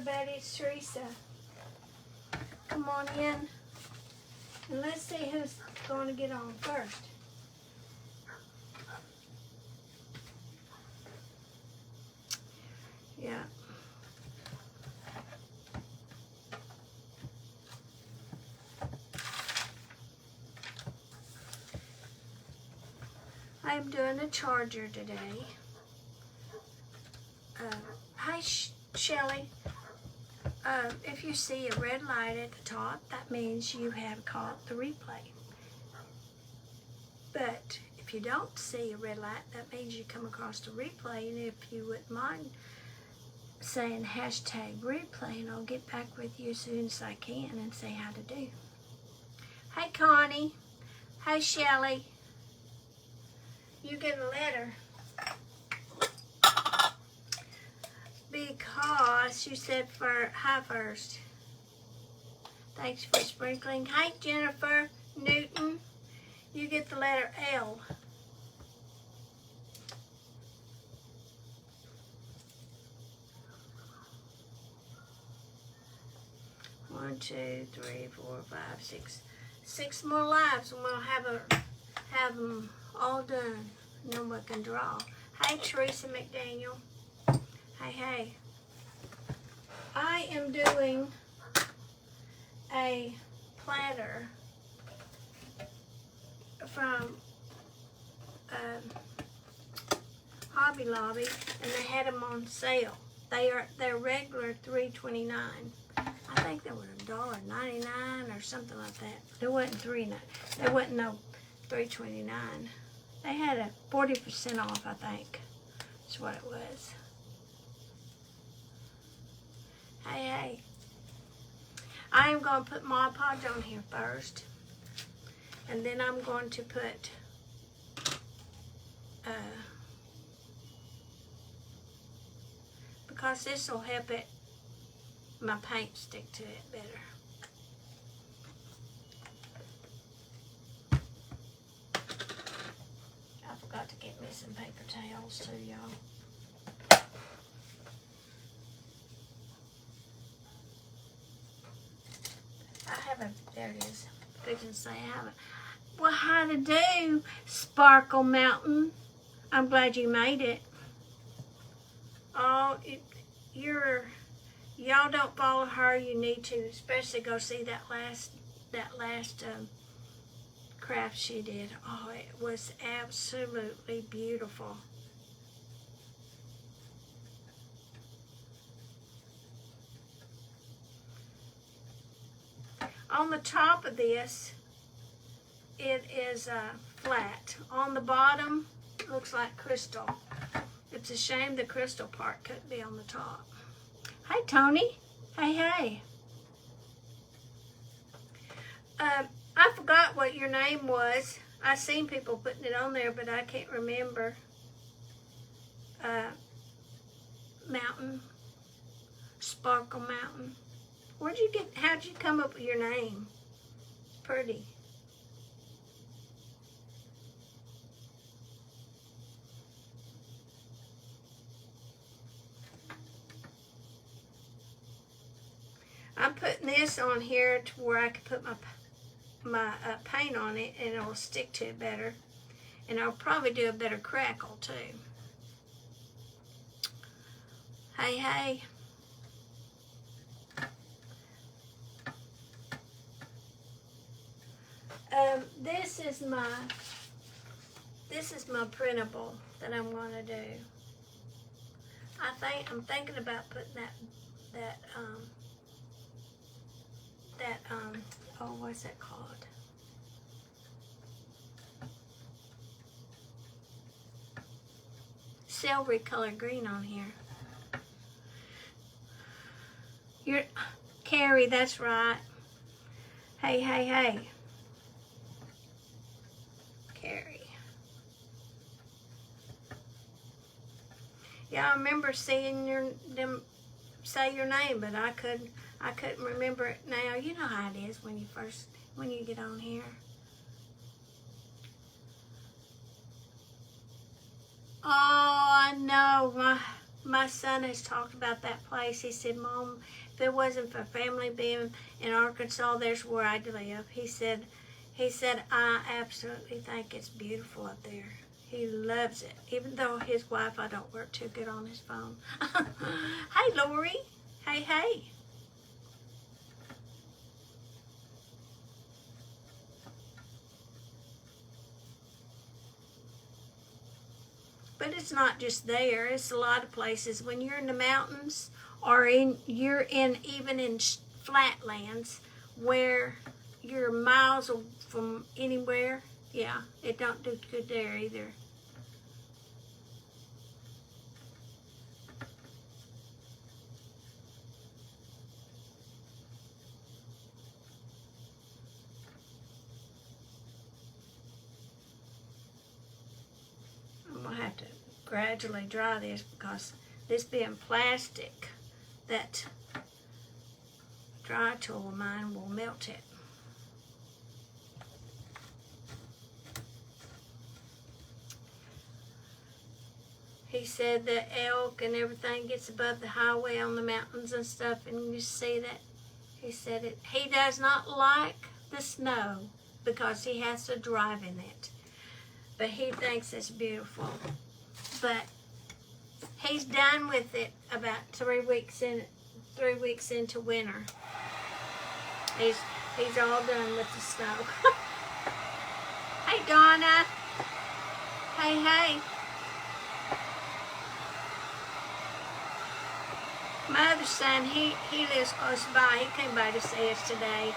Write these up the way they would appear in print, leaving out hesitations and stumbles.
everybody, it's Teresa. Come on in and let's see who's going to get on first. Yeah. I'm doing a charger today. Hi, Shelly. If you see a red light at the top, that means you have caught the replay. But if you don't see a red light, that means you come across the replay. And if you wouldn't mind saying hashtag replay, and I'll get back with you as soon as I can and say how to do. Hi, Connie. Hi, Shelly. You get a letter because you said for hi first. Thanks for sprinkling. Hi, Jennifer Newton. You get the letter L. One, two, three, 4, 5, 6. 6 more lives, and we'll have them all done. And then we can draw. Hi, Teresa McDaniel. Hey. I am doing a platter from Hobby Lobby, and they had them on sale. They're regular $3.29. I think they were $1.99 or something like that. They wasn't $3.99. They wasn't no $3.29. They had a 40% off, I think. That's what it was. Hey. I am going to put Mod Podge on here first. And then I'm going to put because this will help my paint stick to it better. I forgot to get me some paper towels too, y'all. There it is. They can say I haven't. Well, how to do, Sparkle Mountain? I'm glad you made it. Oh, y'all don't follow her. You need to, especially go see that last craft she did. Oh, it was absolutely beautiful. On the top of this, it is flat. On the bottom, it looks like crystal. It's a shame the crystal part couldn't be on the top. Hi, Tony. Hey. I forgot what your name was. I seen people putting it on there, but I can't remember. Mountain. Sparkle Mountain. How'd you come up with your name? It's pretty. I'm putting this on here to where I can put my paint on it, and it'll stick to it better. And I'll probably do a better crackle too. Hey. This is my printable that I'm going to do. I'm thinking about putting that oh, what's that called? Celery color green on here. Carrie, that's right. Hey. Carrie. Yeah, I remember seeing them say your name, but I couldn't remember it now. You know how it is when you get on here. Oh, I know. my son has talked about that place. He said, Mom, if it wasn't for family being in Arkansas, there's where I'd live. He said, I absolutely think it's beautiful up there. He loves it, even though his wife, I don't work too good on his phone. Hey, Lori. Hey, hey. But it's not just there. It's a lot of places. When you're in the mountains or even in flatlands where you're miles from anywhere, yeah, it don't do good there either. I'm going to have to gradually dry this because this being plastic, that dry tool of mine will melt it. He said that elk and everything gets above the highway on the mountains and stuff, and you see that. He said it. He does not like the snow because he has to drive in it, but he thinks it's beautiful. But he's done with it about 3 weeks into winter. He's all done with the snow. Hey, Donna. Hey, hey. My other son, he lives close by. He came by to see us today.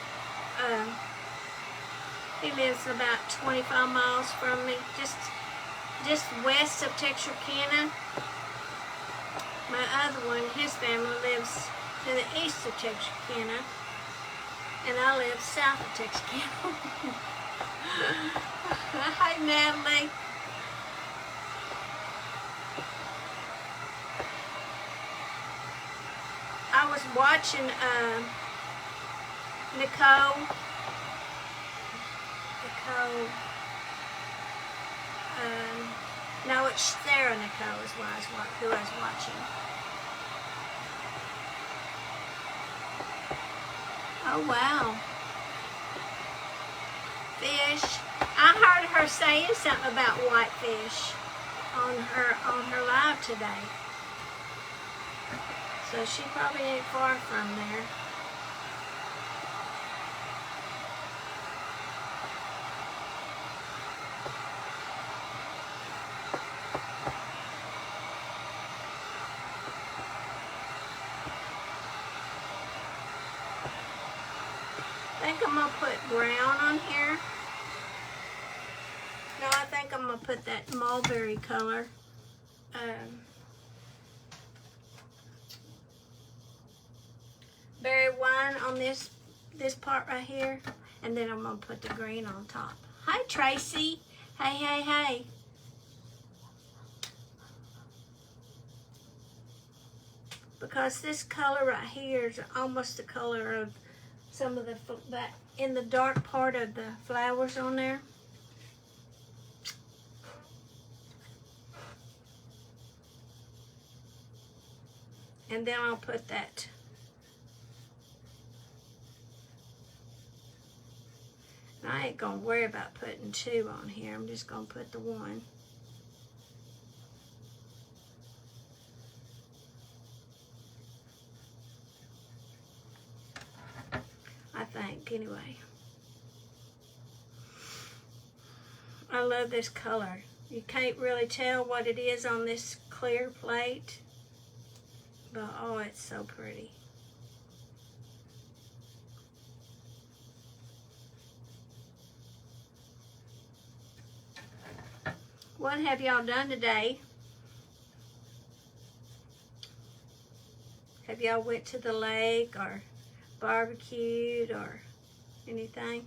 He lives about 25 miles from me, just west of Texarkana. My other one, his family lives to the east of Texarkana, and I live south of Texarkana. Hi, Natalie. I was watching Nicole, no, it's Sarah Nicole is who I was watching. Oh, wow. Fish. I heard her saying something about whitefish on her live today. So she probably ain't far from there. I think I'm going to put brown on here. No, I think I'm going to put that mulberry color. Berry wine on this part right here. And then I'm going to put the green on top. Hi, Tracy. Hey, hey, hey. Because this color right here is almost the color of some of that in the dark part of the flowers on there. And then I'll put that. I ain't gonna worry about putting 2 on here. I'm just gonna put the 1. I think, anyway. I love this color. You can't really tell what it is on this clear plate, but oh, it's so pretty. What have y'all done today? Have y'all went to the lake or barbecued or anything?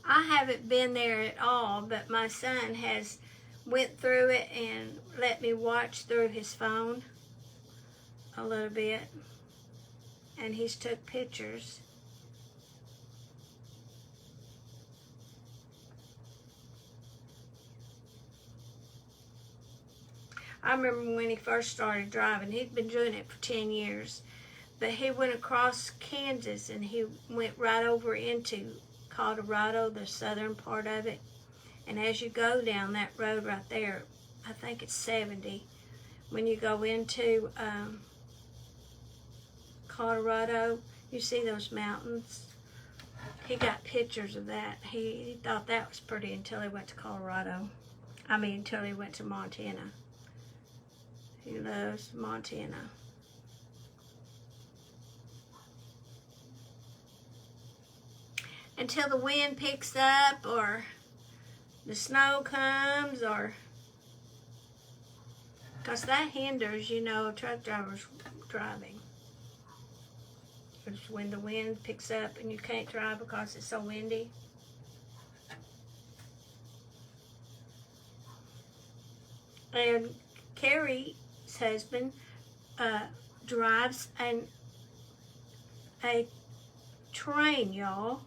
I haven't been there at all, but my son has went through it and let me watch through his phone a little bit, and he's took pictures. I remember when he first started driving. He'd been doing it for 10 years. But he went across Kansas and he went right over into Colorado, the southern part of it. And as you go down that road right there, I think it's 70, when you go into Colorado, you see those mountains. He got pictures of that. He thought that was pretty until he went to Colorado. I mean, until he went to Montana. He loves Montana. Until the wind picks up or the snow comes, or because that hinders, you know, truck drivers driving. It's when the wind picks up and you can't drive because it's so windy. And Carrie's husband drives a train, y'all.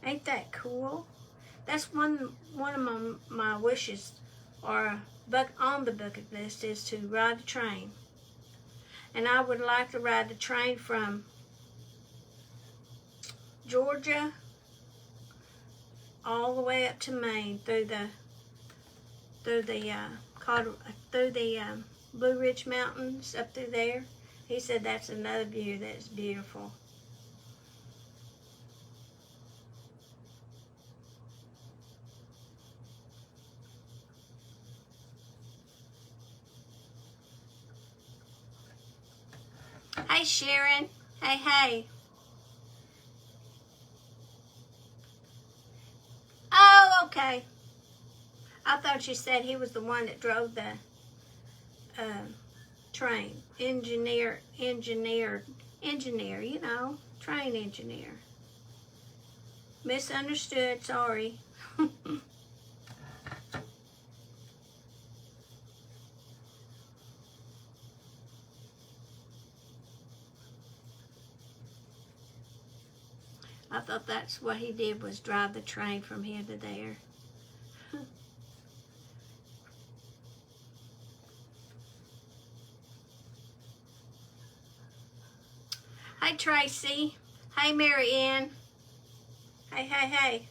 Ain't that cool? That's one of my wishes, or on the bucket list, is to ride a train. And I would like to ride the train from Georgia all the way up to Maine through the Blue Ridge Mountains up through there. He said that's another view that's beautiful. Hey, Sharon. Hey. Oh, okay. I thought you said he was the one that drove the train. Engineer, you know, train engineer. Misunderstood, sorry. I thought that's what he did, was drive the train from here to there. Hi, Tracy. Hey, Mary Ann. Hey.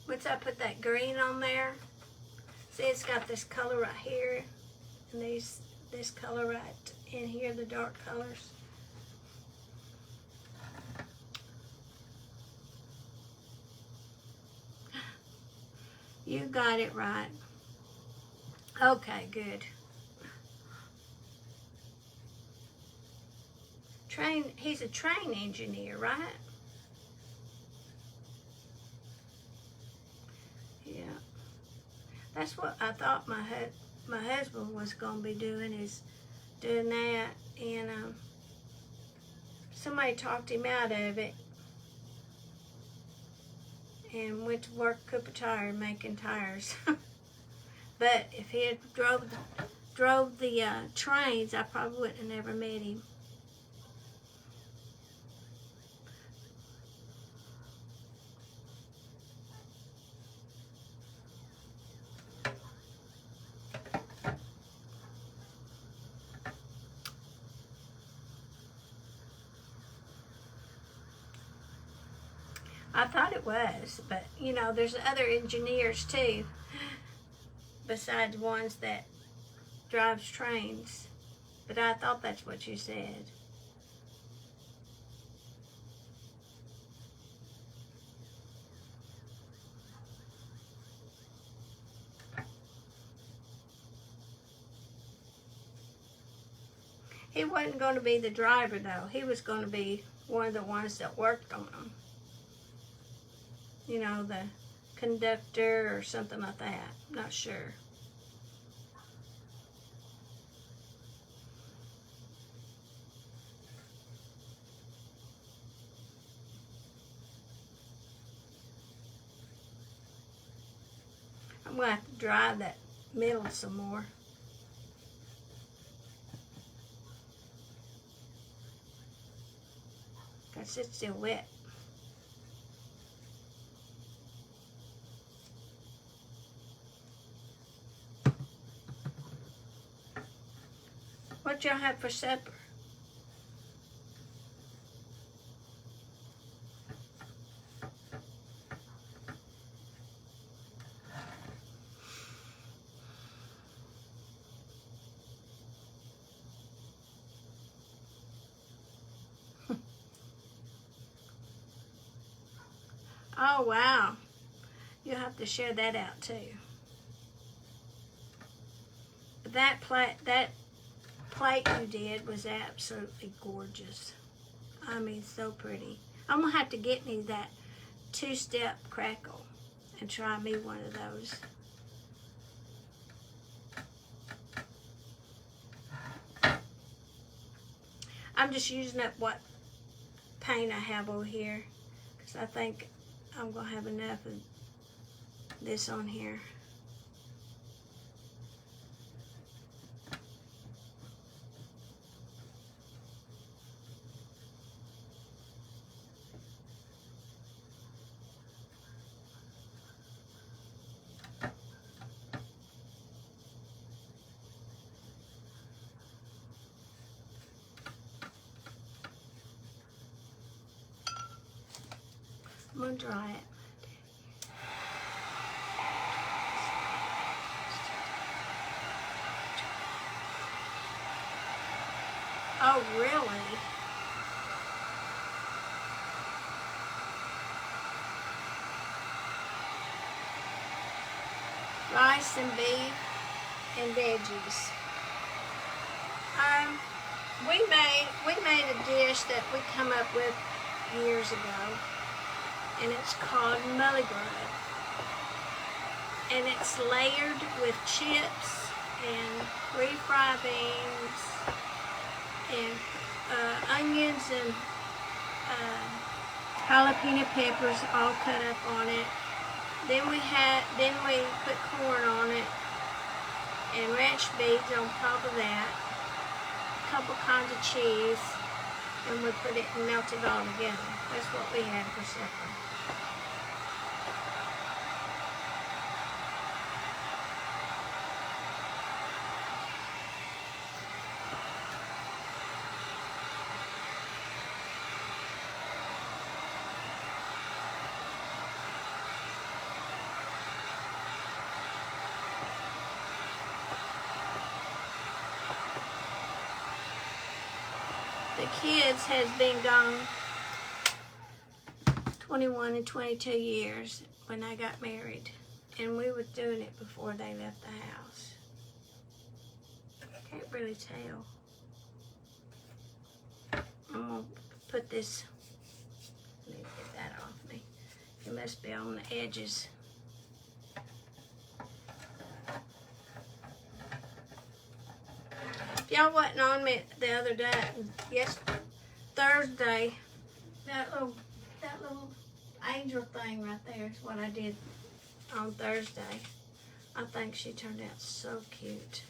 Once I put that green on there, see, it's got this color right here, and this color right in here, the dark colors. You got it right. Okay, good. He's a train engineer, right? Yeah. That's what I thought my husband was going to be doing, is doing that. And somebody talked him out of it. And went to work Cooper Tire making tires. But if he had drove the trains, I probably wouldn't have never met him. I thought it was, but you know, there's other engineers too, besides ones that drives trains. But I thought that's what you said. He wasn't going to be the driver though. He was going to be one of the ones that worked on them. You know, the conductor or something like that. Not sure. I'm going to have to dry that middle some more. Because it's still wet. What y'all have for supper? Oh, wow. You'll have to share that out, too. That plate you did was absolutely gorgeous. I mean, so pretty. I'm going to have to get me that two-step crackle and try me one of those. I'm just using up what paint I have over here, because I think I'm going to have enough of this on here. I'm going to dry it. Oh, really? Rice and beef and veggies. We made a dish that we come up with years ago, and it's called Mulligrub. And it's layered with chips and refried beans and onions and jalapeno peppers all cut up on it. Then we put corn on it and ranch beans on top of that. A couple kinds of cheese, and we put it and melt it all together. That's what we had for supper. The kids has been gone 21 and 22 years when I got married, and we were doing it before they left the house. Can't really tell. I'm gonna put this, let me get that off me. It must be on the edges. If y'all wasn't on me the other day, Thursday, that little angel thing right there is what I did on Thursday. I think she turned out so cute.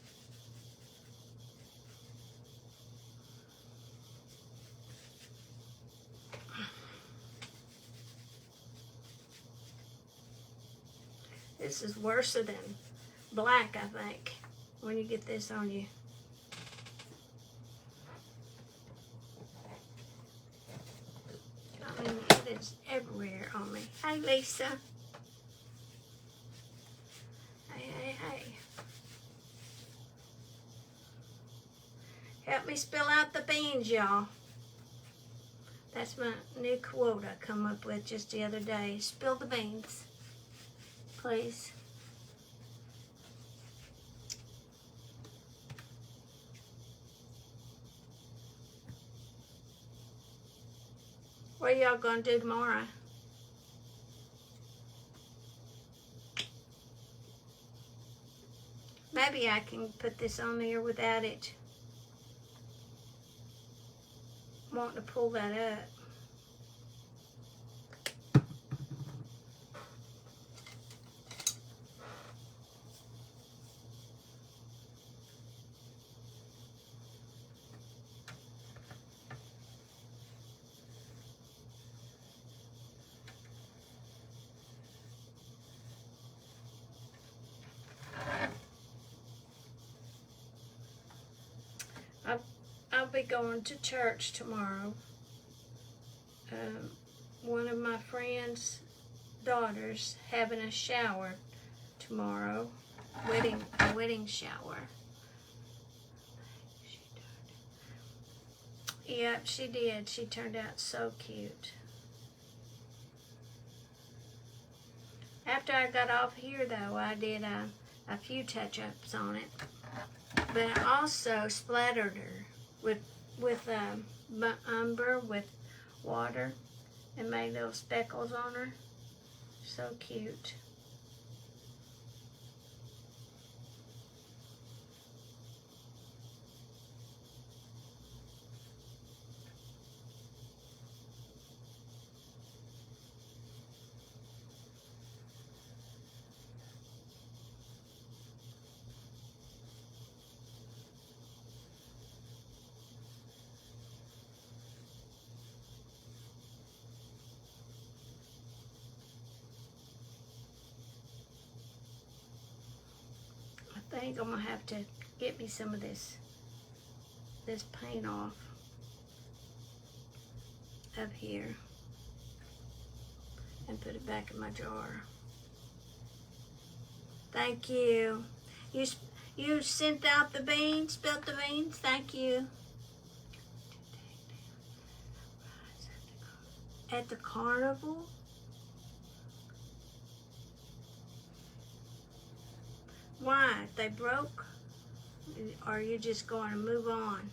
This is worse than black, I think, when you get this on you. I mean, it is everywhere on me. Hey, Lisa. Hey. Help me spill out the beans, y'all. That's my new quote I come up with just the other day. Spill the beans, please. What are y'all gonna do tomorrow? Maybe I can put this on there without it wanting to pull that up. I'll be going to church tomorrow. One of my friends' daughters having a shower tomorrow, a wedding shower. Yep, she did. She turned out so cute. After I got off here, though, I did a few touch-ups on it. But I also splattered her with umber with water and made little speckles on her. So cute. I think I'm gonna have to get me some of this paint off up here and put it back in my jar. Thank you. You sent out the beans, spilled the beans. Thank you. At the carnival? Why? They broke? Or are you just going to move on?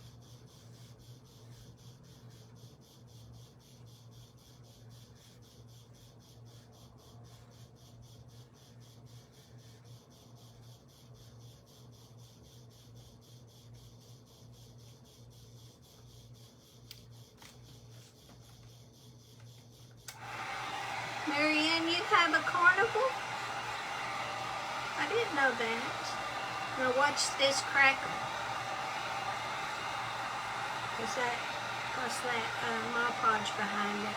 Marianne, you have a carnival? I didn't know that. Now watch this crackle. Cause that Mod Podge behind it.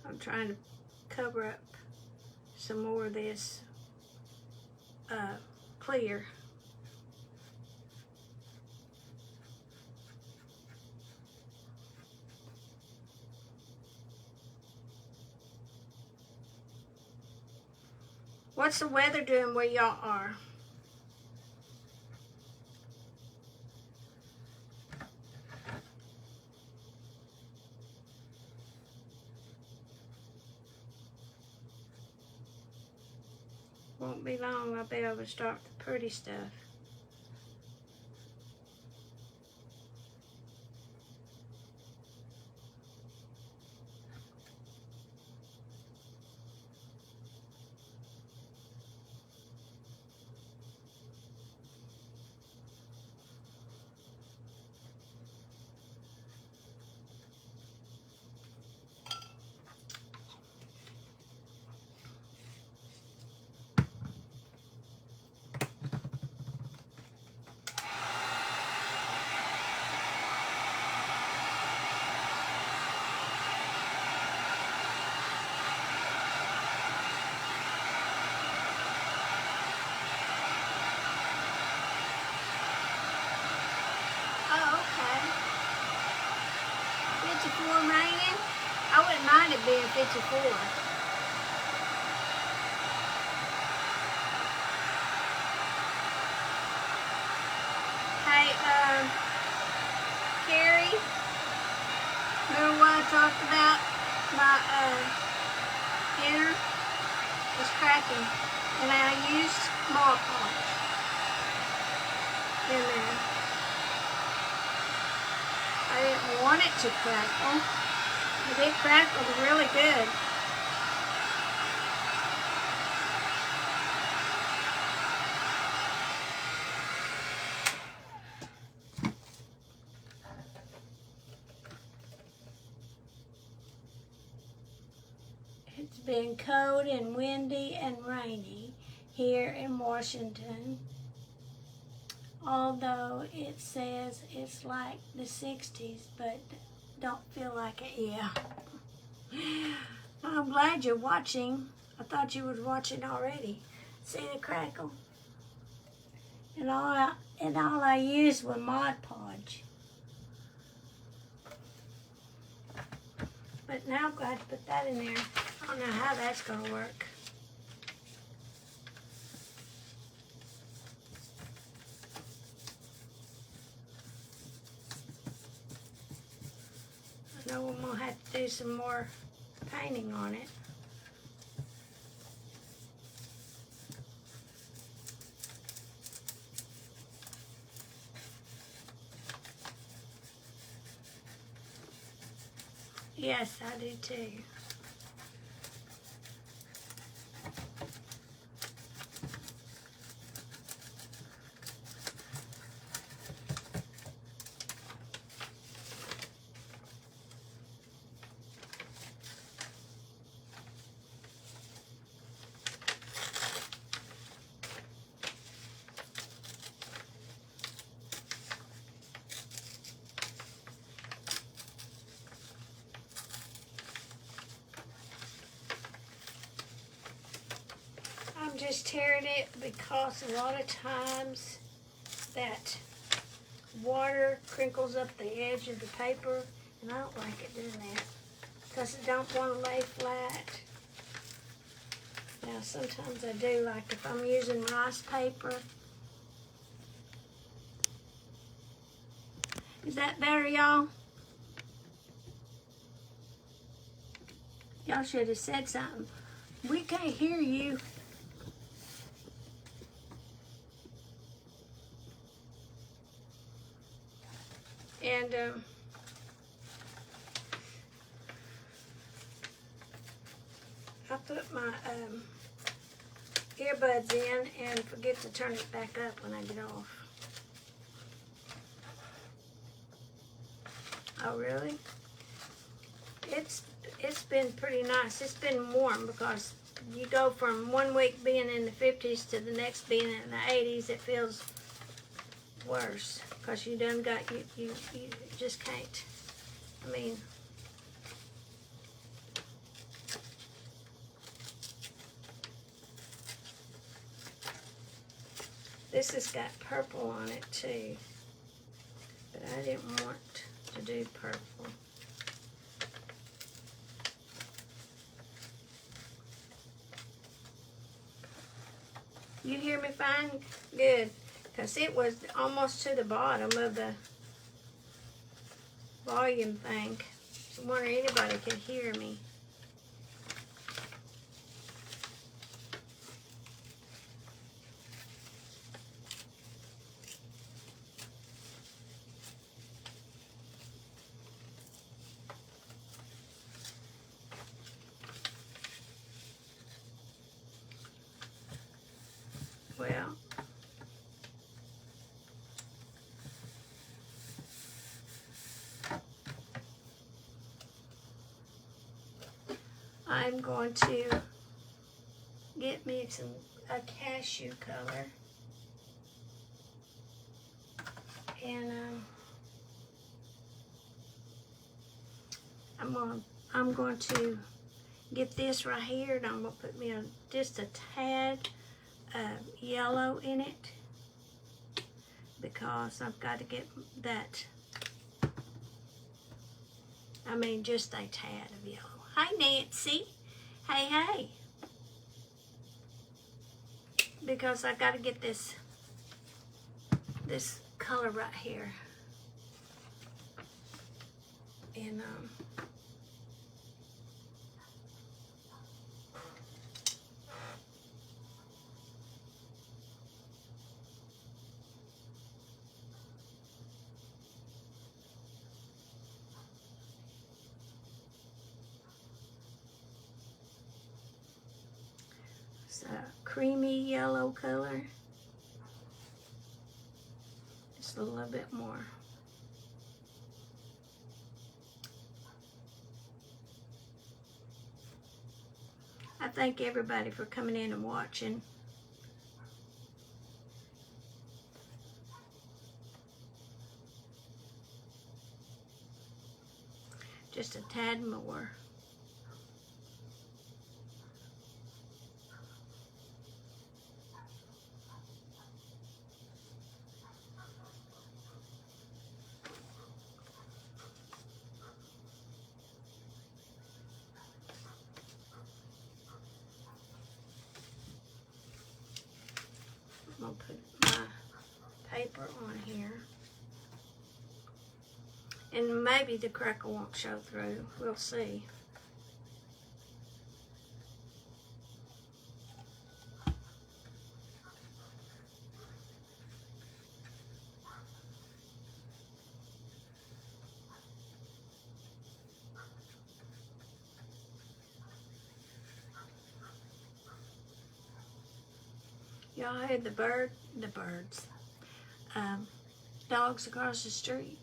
I'm trying to cover up some more of this clear. What's the weather doing where y'all are? Won't be long, I'll be able to start the pretty stuff. 54 raining? I wouldn't mind it being 54. Hey, Carrie, remember what I talked about? My inner was cracking, and I used Mod Podge in there. I didn't want it to crackle, but it crackled really good. It's been cold and windy and rainy here in Washington, although it says it's like the 60s, but don't feel like it. Yeah. I'm glad you're watching. I thought you was watching already. See the crackle? And all I used was Mod Podge. But now I'm going to put that in there. I don't know how that's going to work. I know I'm going to have to do some more painting on it. Yes, I do too. I'm just tearing it because a lot of times that water crinkles up the edge of the paper, and I don't like it doing that because I don't want to lay flat. Now sometimes I do, like if I'm using rice paper. Is that better, y'all? Y'all should have said something. We can't hear you. And I put my earbuds in and forget to turn it back up when I get off. Oh, really? It's been pretty nice. It's been warm because you go from 1 week being in the 50s to the next being in the 80s. It feels worse because you done got, you just can't. I mean, this has got purple on it too, but I didn't want to do purple. You hear me fine? Good. Because it was almost to the bottom of the volume thing. I wonder if anybody could hear me. Well, I'm going to get me a cashew color, and I'm going to get this right here, and I'm going to put me just a tad yellow in it because I've got to get that. I mean, just a tad of yellow. Hi, Nancy. Hey, hey. Because I got to get this color right here. And it's a creamy yellow color. Just a little bit more. I thank everybody for coming in and watching. Just a tad more. I'm going to put my paper on here. And maybe the crackle won't show through. We'll see. Y'all heard the birds, dogs across the street.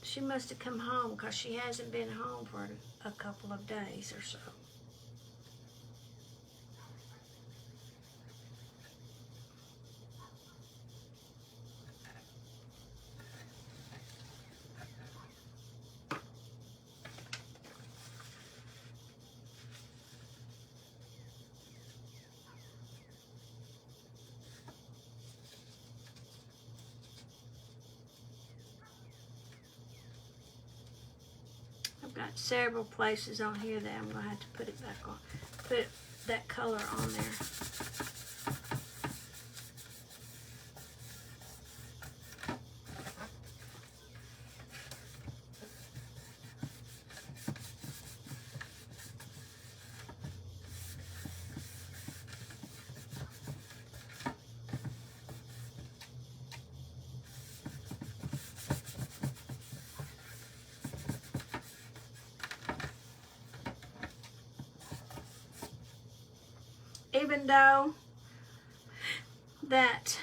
She must have come home because she hasn't been home for a couple of days or so. I've got several places on here that I'm going to have to put it back on. Put that color on there. Even though that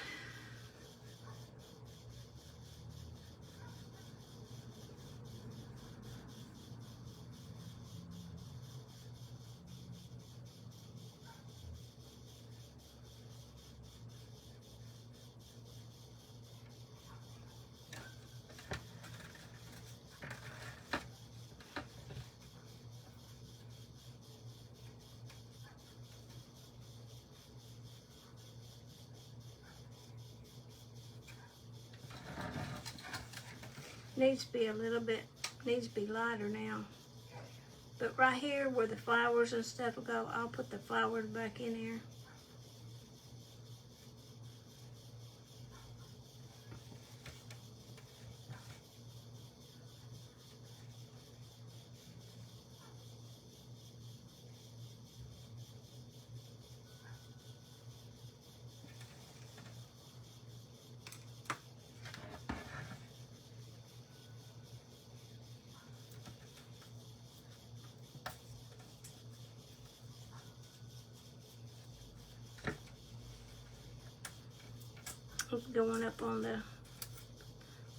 needs to be a little bit, needs to be lighter now. But right here where the flowers and stuff will go, I'll put the flowers back in here. It's going up on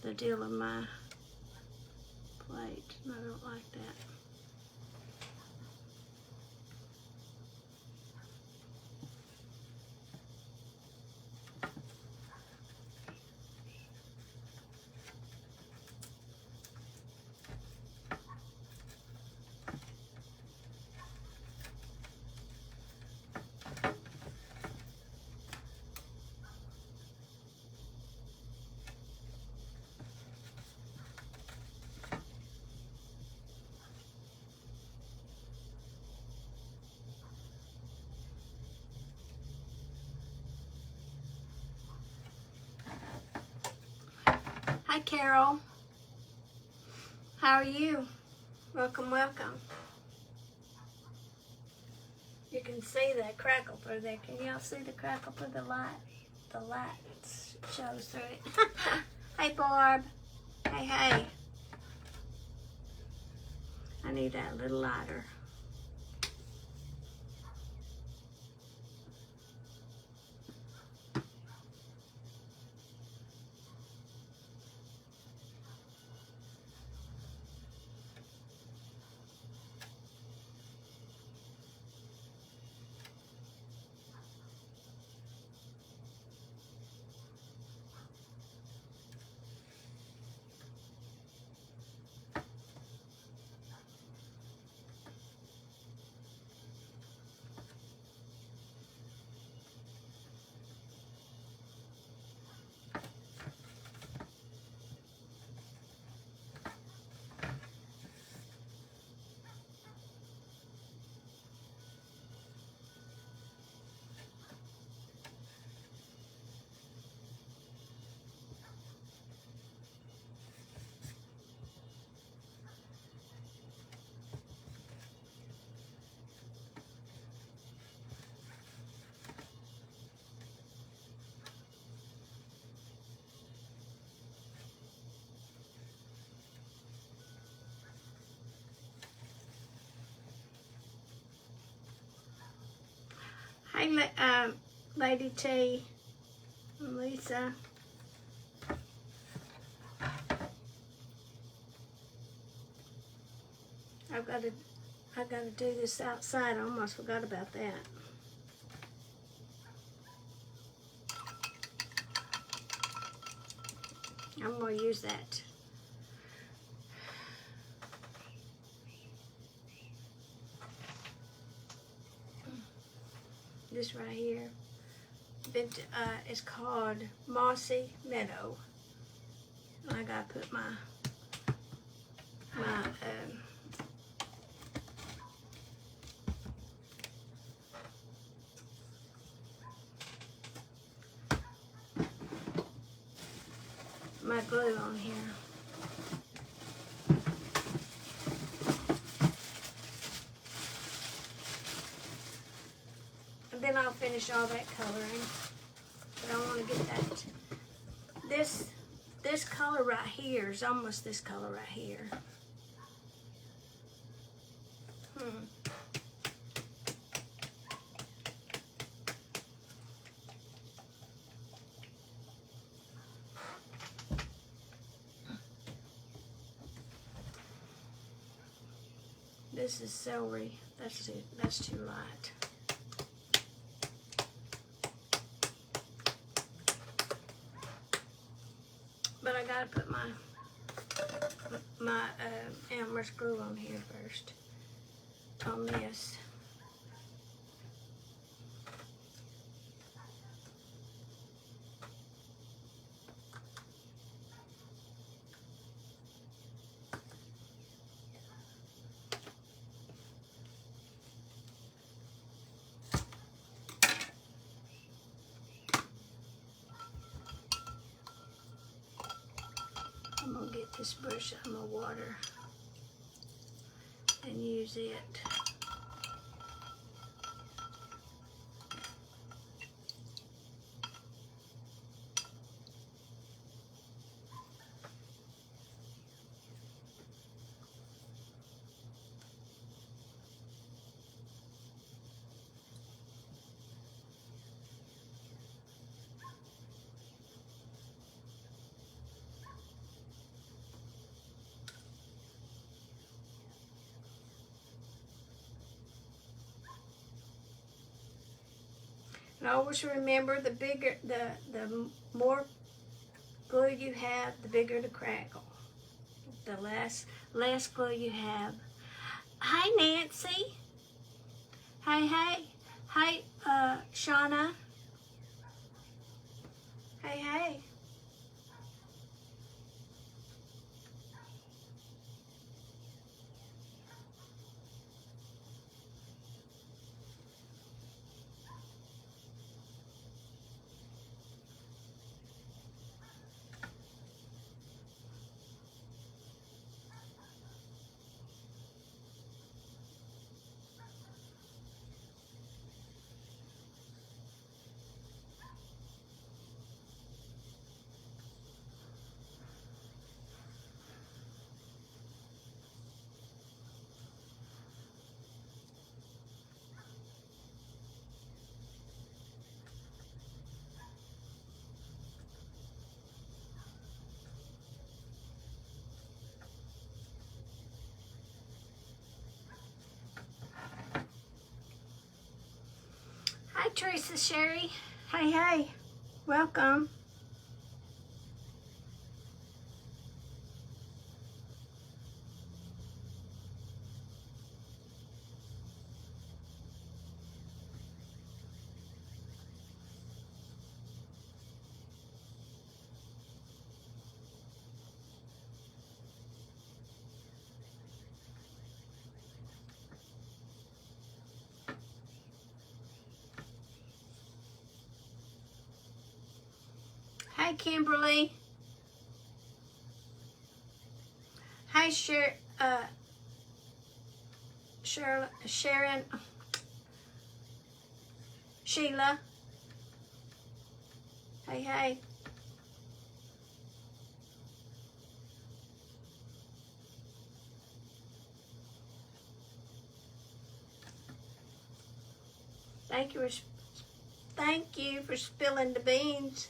the deal of my plate. I don't like that. Hi, Carol. How are you? Welcome, welcome. You can see that crackle through there. Can y'all see the crackle through the light? The light shows through it. Hey, Barb. Hey, hey. I need that little lighter. Hey, Lady T and Lisa. I gotta do this outside. I almost forgot about that. I'm gonna use that. This right here. It's called Mossy Meadow. And I gotta put my glue on here. And then I'll finish all that coloring. But I want to get that. This color right here is almost this color right here. This is celery. That's too light. But I gotta put my Amherst glue on here first. On this. I'm gonna get this brush, I'm gonna water and use it. And always remember, the bigger, the more glue you have, the bigger the crackle. The less glue you have. Hi, Nancy. Hey, hey. Hey, Shauna. Hey, hey. Teresa Sherry. Hey, hey. Welcome. Hey, Kimberly. Hey, Sharon, Sheila. Hey, hey. Thank you for spilling the beans.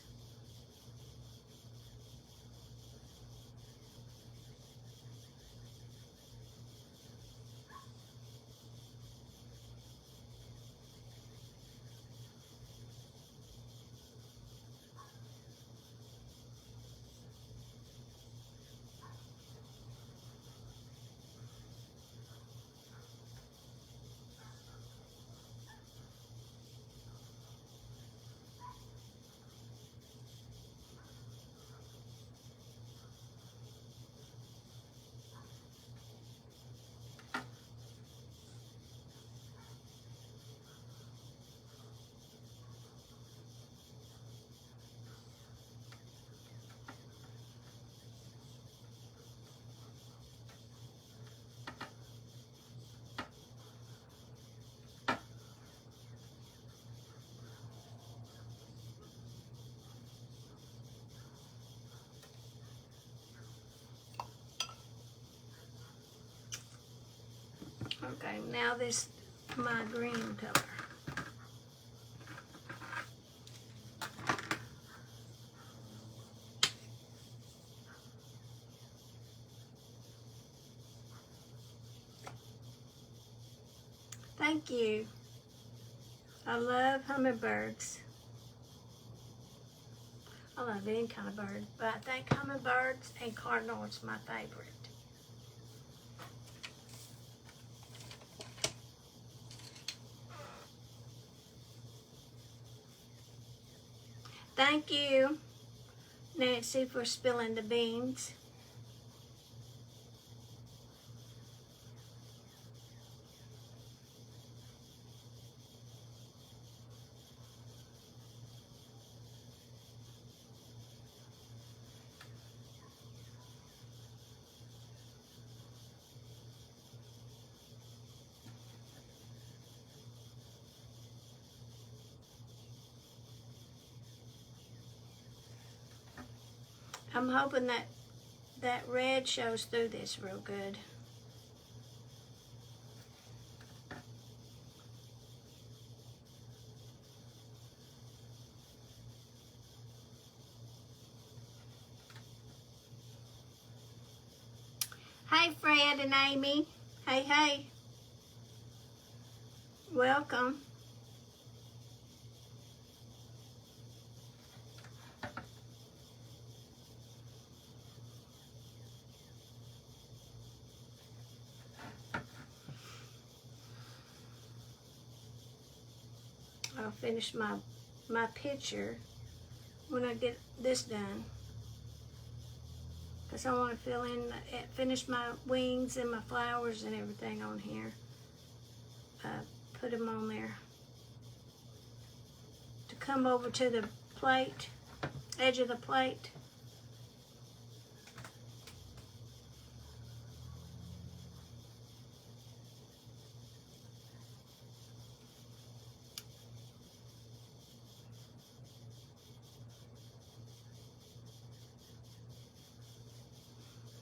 Okay, now this my green color. Thank you. I love hummingbirds. I love any kind of bird, but I think hummingbirds and cardinals my favorite. Thank you, Nancy, for spilling the beans. I'm hoping that red shows through this real good. Hey, Fred and Amy. Hey, hey. Welcome. I'll finish my picture when I get this done, because I want to finish my wings and my flowers and everything on here. Put them on there to come over to the plate, edge of the plate.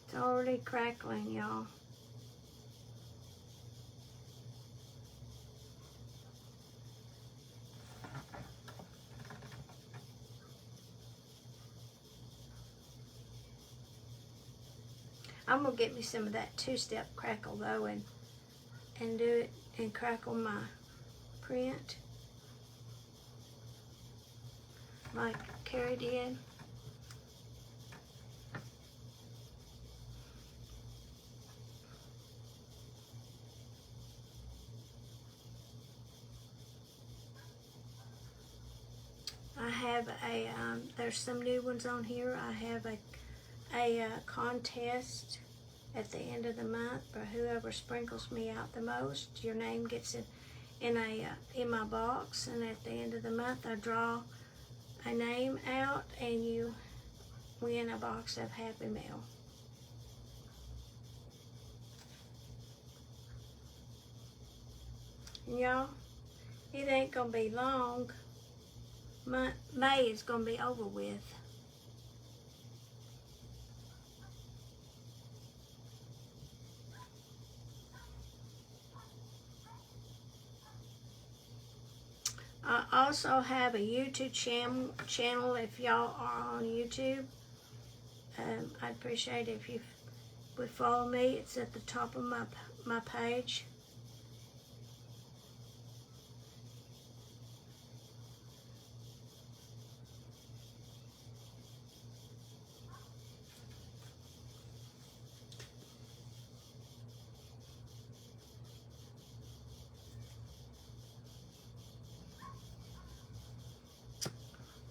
It's already crackling, y'all. I'm gonna get me some of that two-step crackle though, and do it and crackle my print. like Carrie did. I have a, there's some new ones on here. I have a contest at the end of the month for whoever sprinkles me out the most. Your name gets in my box, and at the end of the month I draw a name out and you win a box of Happy Meal. And y'all, it ain't gonna be long. May is gonna be over with. I also have a YouTube channel if y'all are on YouTube. I'd appreciate it if you would follow me. It's at the top of my page.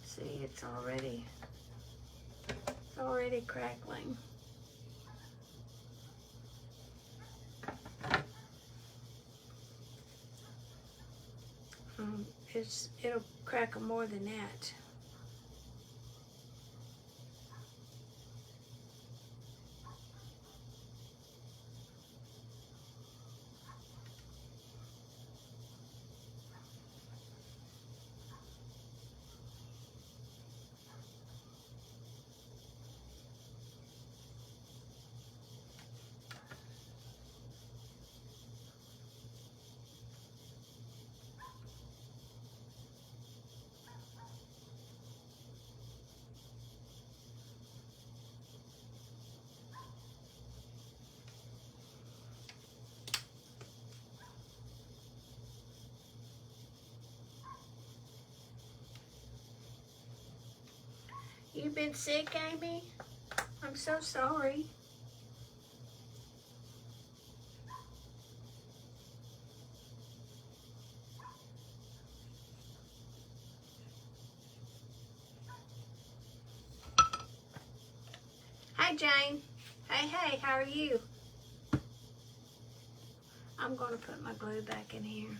See, it's already crackling. It'll crackle more than that. You've been sick, Amy? I'm so sorry. Hi, Jane. Hey, how are you? I'm going to put my glue back in here.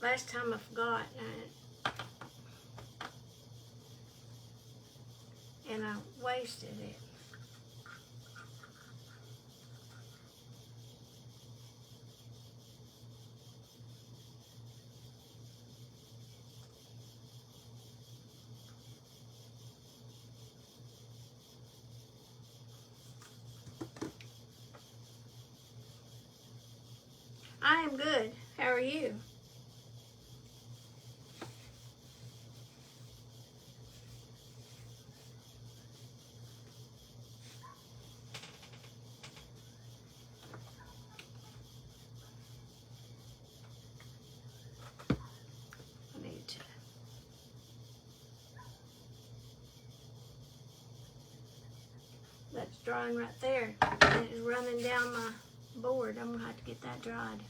Last time I forgot, and I wasted it. I am good. How are you? That's drying right there. And it's running down my board. I'm gonna have to get that dried.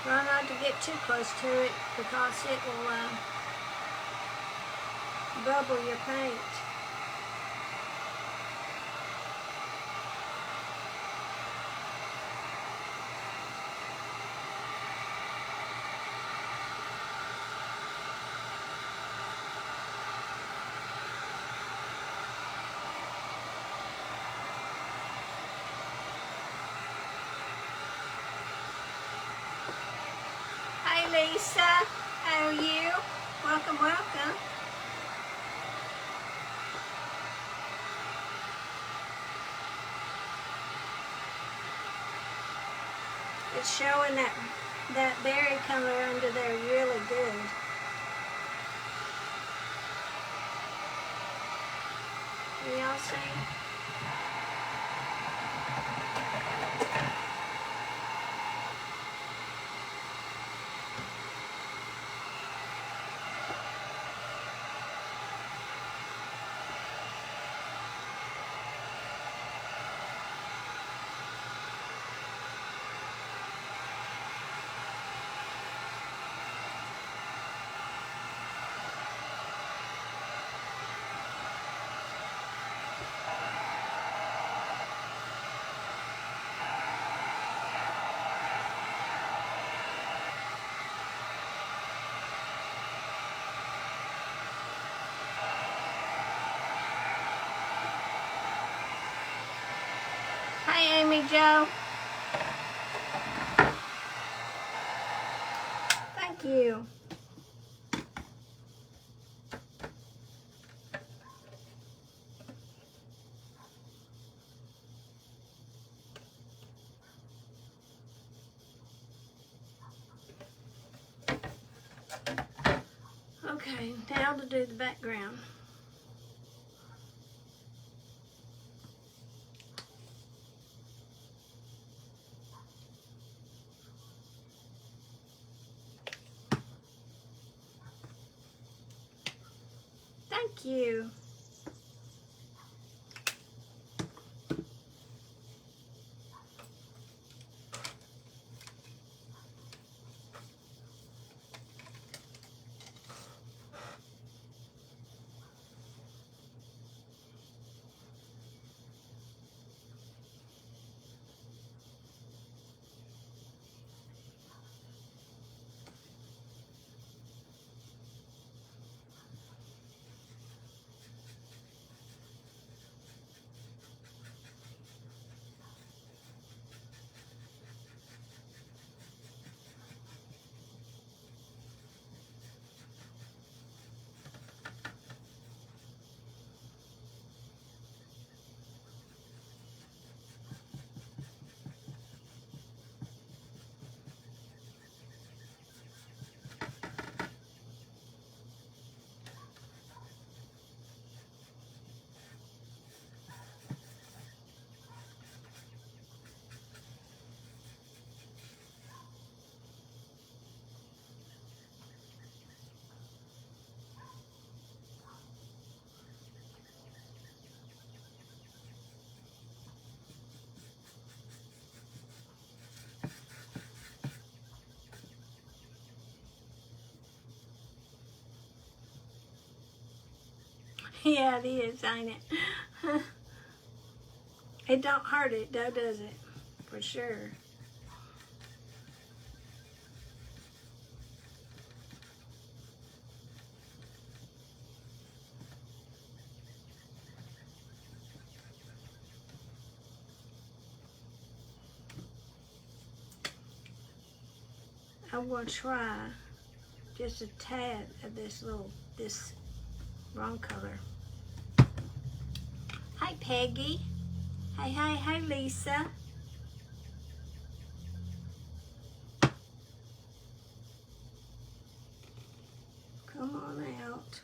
Try not to get too close to it because it will bubble your paint. Lisa. How are you? Welcome, welcome. It's showing that berry color under there really good. Can y'all see? Hi, Amy Jo. Thank you. Okay, now to do the background. Thank you. Yeah, it is, ain't it? It don't hurt it, though, does it? For sure. I will try just a tad of this wrong color. Hi, Peggy. Hi, Lisa. Come on out.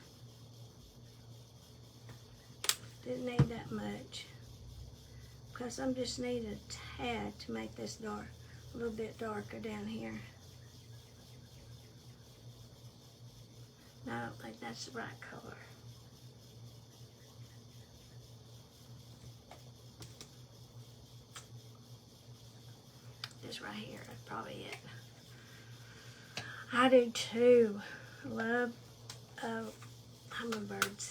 Didn't need that much. Because I'm just need a tad to make this dark, a little bit darker down here. No, I don't think that's the right color. This right here, that's probably it. I do too. Love hummingbirds.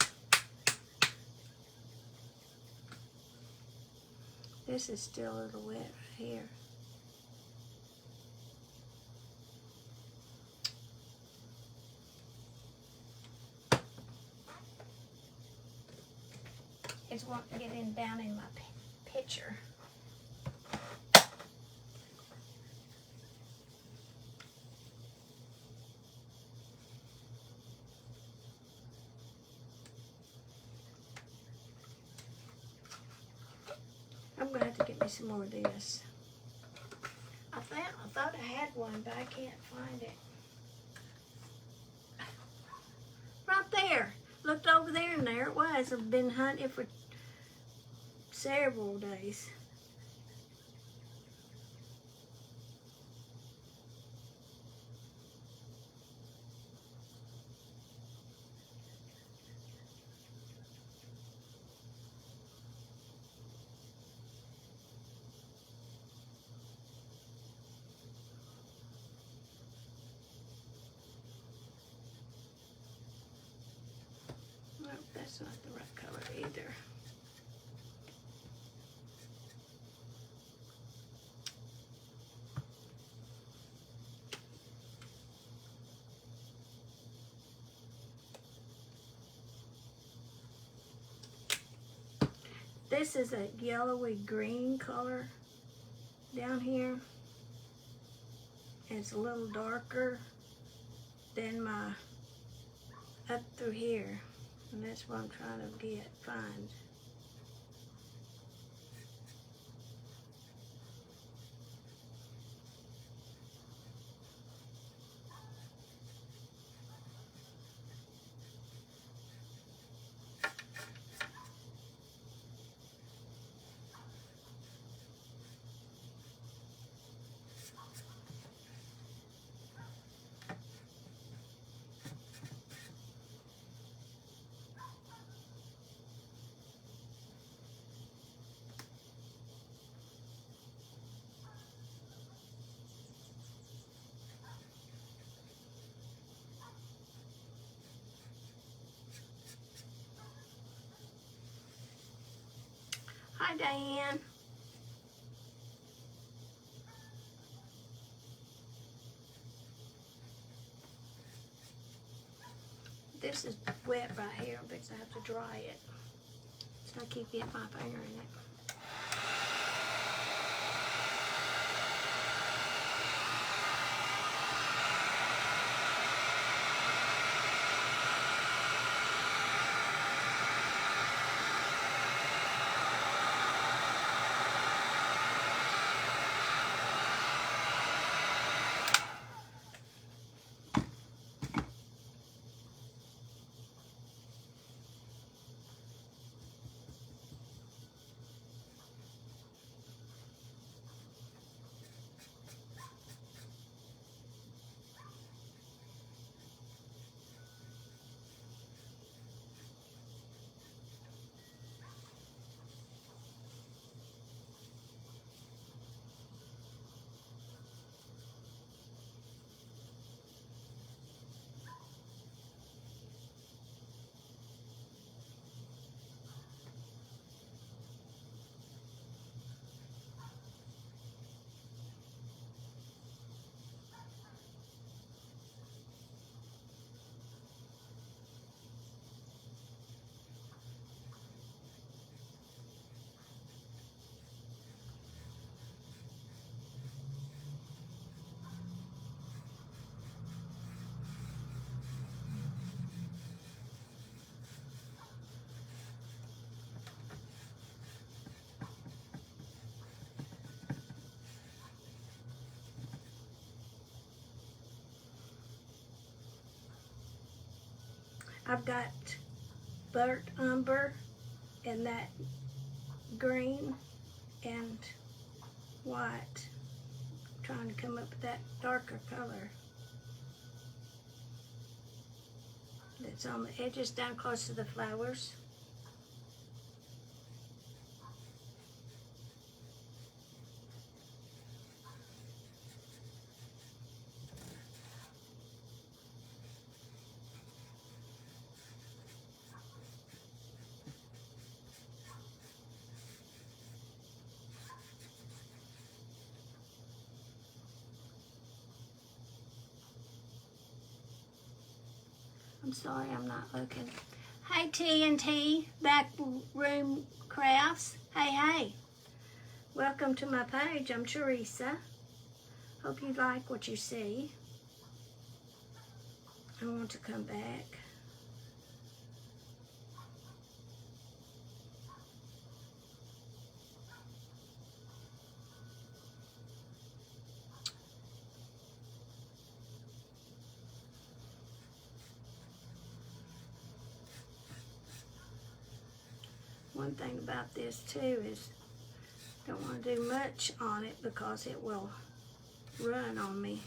This is still a little wet right here. It's wanting to get down in my picture. me some more of this. I thought I had one, but I can't find it. Right there. Looked over there and there it was. I've been hunting for several days. Nope, that's not the right color either. This is a yellowy green color down here. It's a little darker than my up through here. And that's what I'm trying to find. Hi, Diane. This is wet right here because I have to dry it. So I keep getting my finger in it. I've got burnt umber and that green and white. I'm trying to come up with that darker color that's on the edges down close to the flowers. I'm sorry, I'm not looking. Hey, T&T, Backroom Crafts. Hey. Welcome to my page. I'm Teresa. Hope you like what you see. I want to come back. One thing about this too is don't want to do much on it because it will run on me.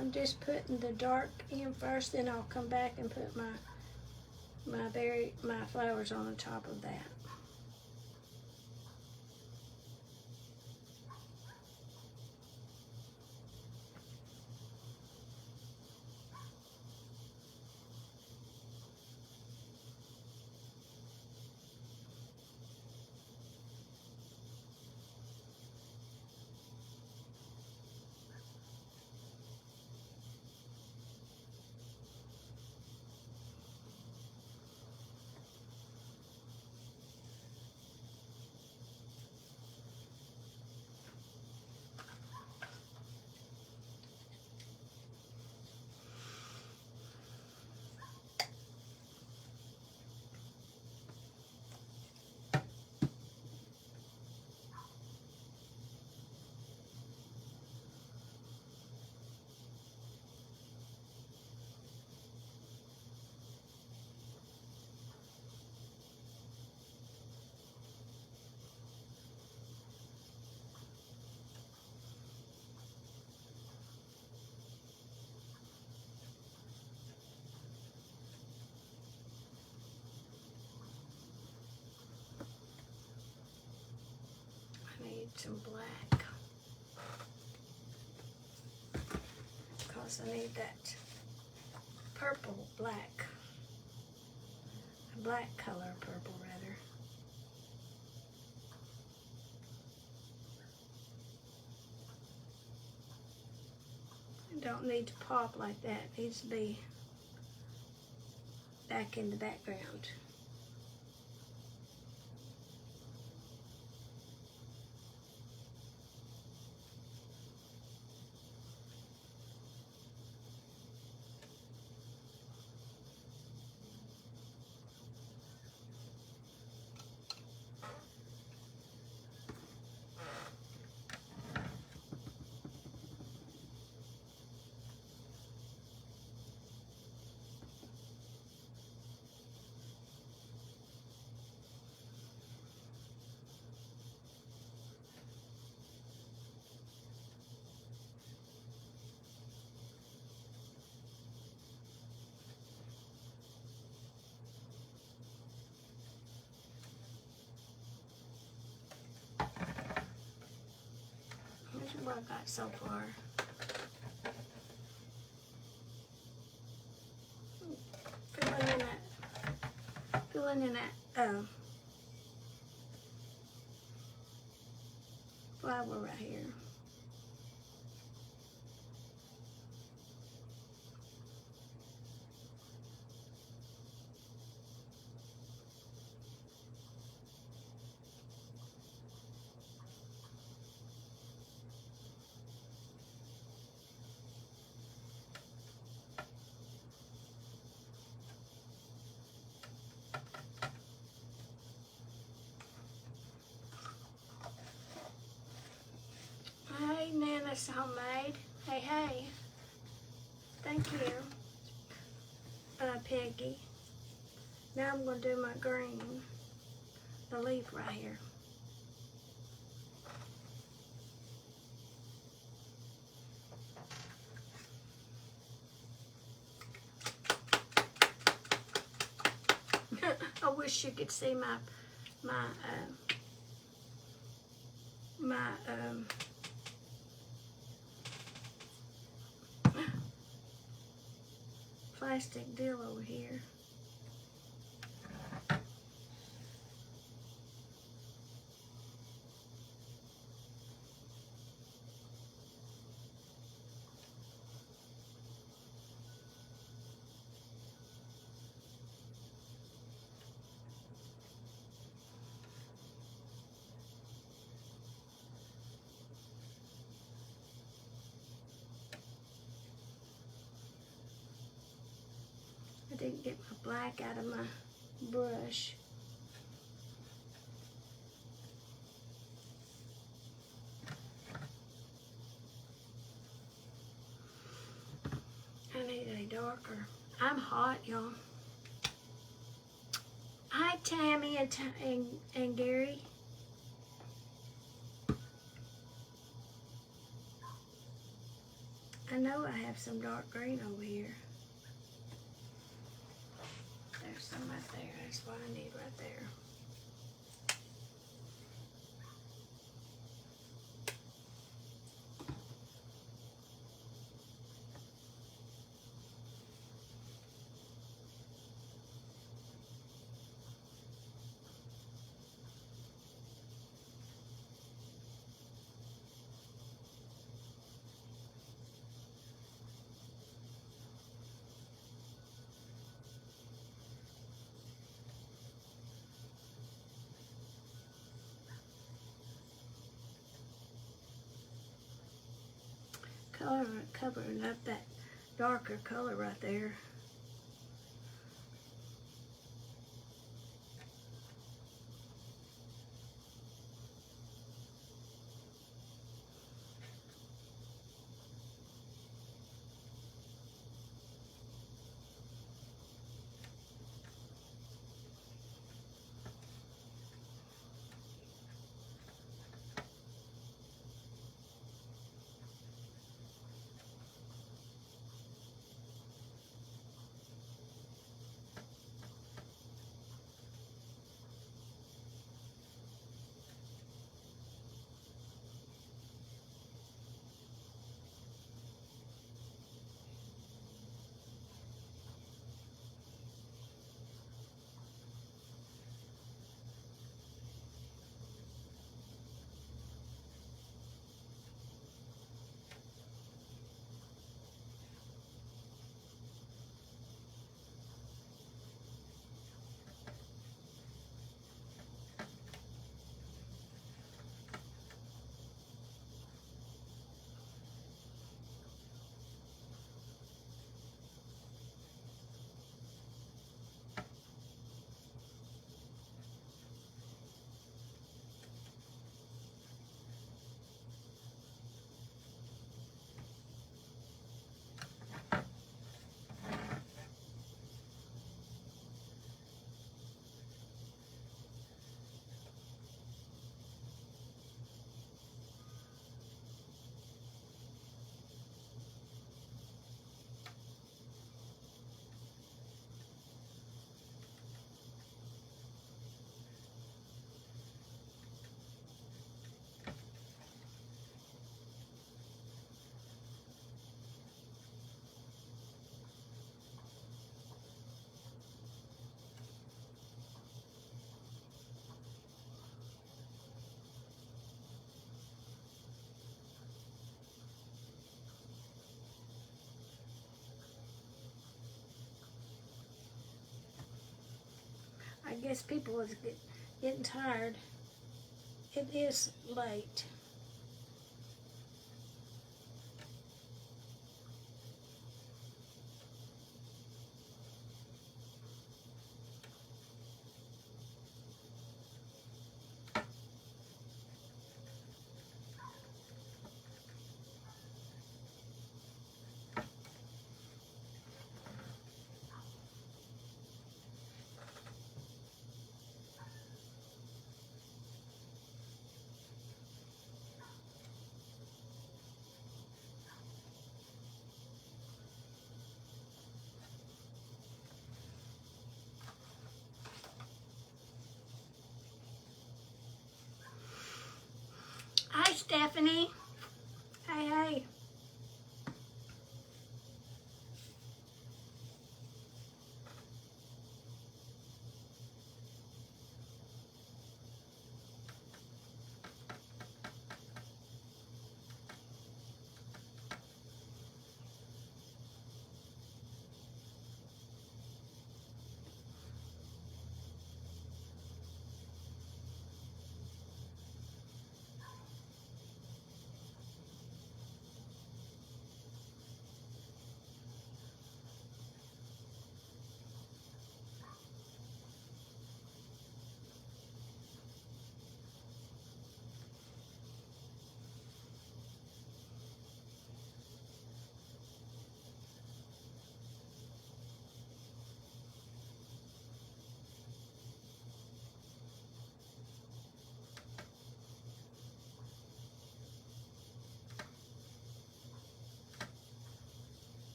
I'm just putting the dark in first, then I'll come back and put my flowers on the top of that. Some black because I need that purple black, a black color purple rather. It don't need to pop like that. It needs to be back in the background. What I got so far. Filling in that flower right here. Hey, Nana's homemade. Hey, hey. Thank you, Peggy. Now I'm going to do my green. the leaf right here. I wish you could see my plastic deal over here. I didn't get my black out of my brush. I need a darker. I'm hot, y'all. Hi, Tammy and Gary. I know I have some dark green over here. There's some right there. That's what I need right there. Covering up that darker color right there. I guess people was getting tired. It is late. Stephanie. Hey, hey.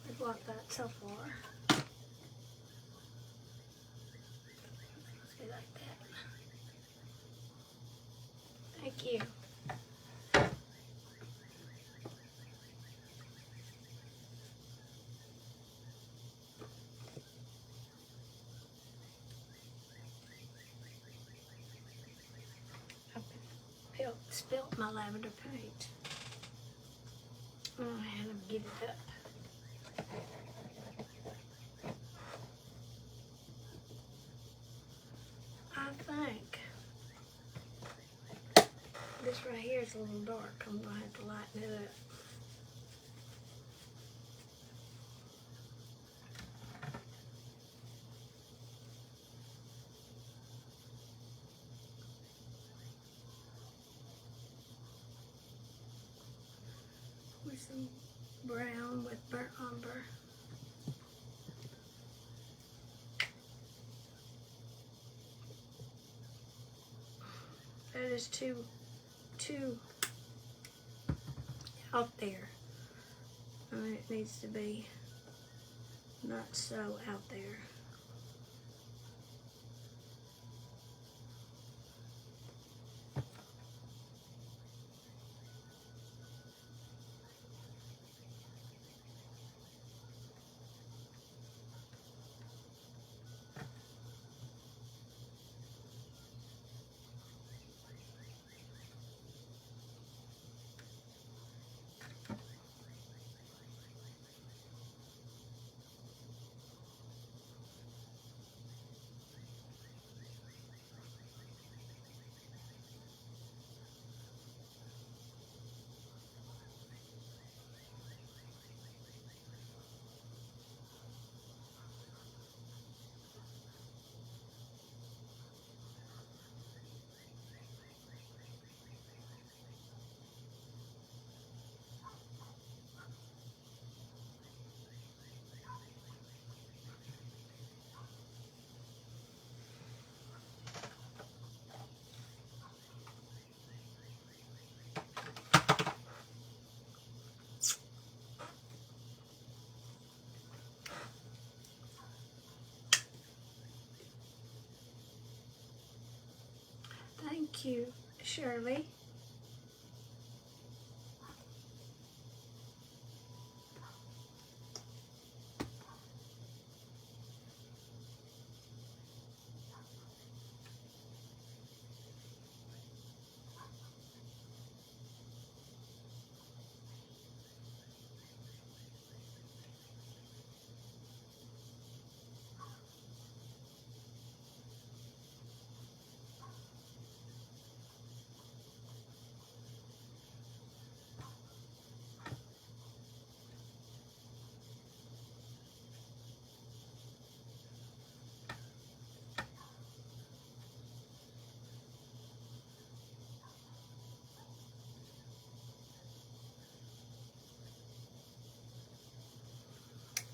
We've got that so far. Let's do like that. Thank you. I spilt my lavender paint. I had to get it up. I think this right here is a little dark. I'm going to have to lighten it up. With some brown with burnt umber. That is too out there. I mean, it needs to be not so out there. Thank you, Shirley.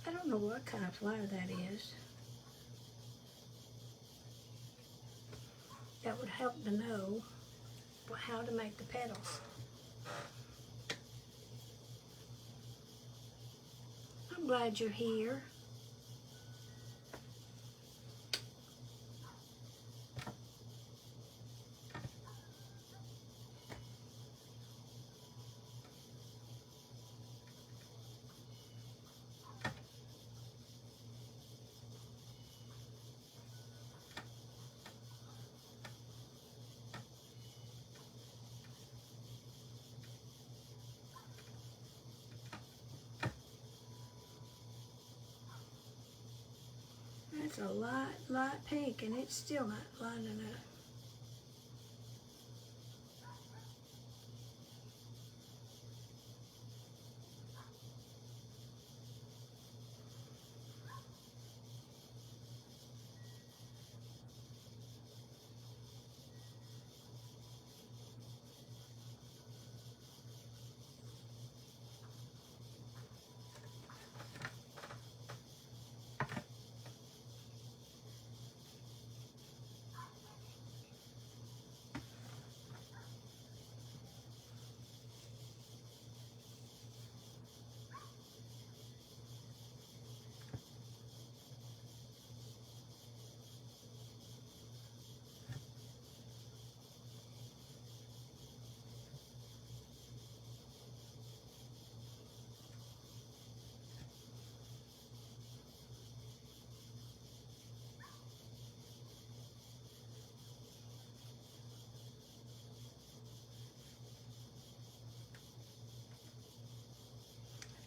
I don't know what kind of flower that is. That would help to know how to make the petals. I'm glad you're here. That's a light pink, and it's still not lining up.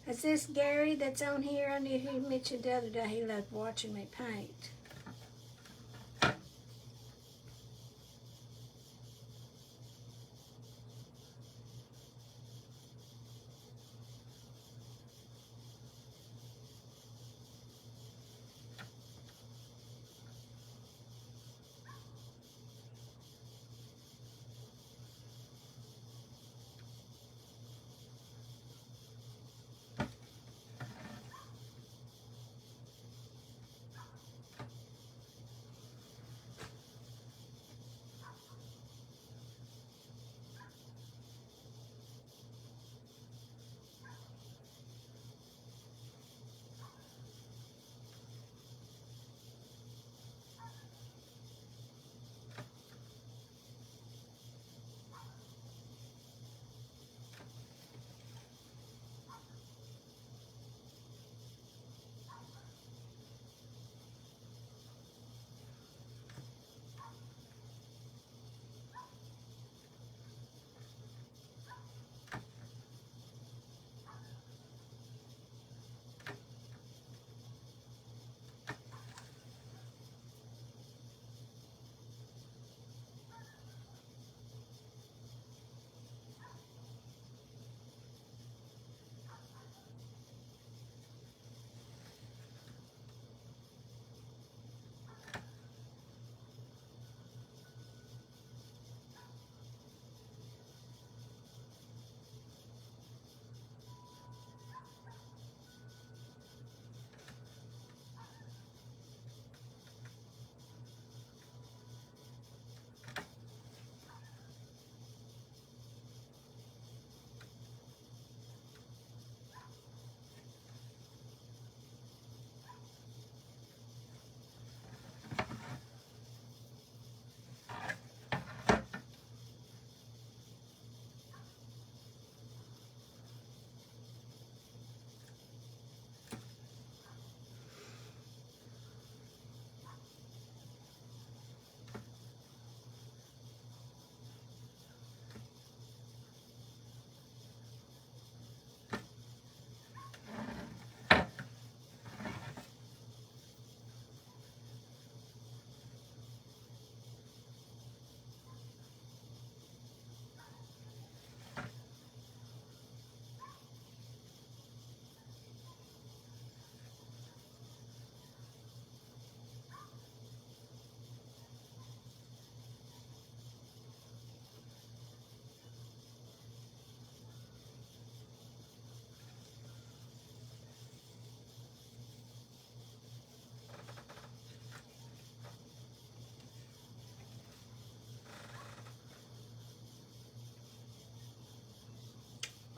Is this Gary that's on here? I knew he mentioned the other day he loved watching me paint.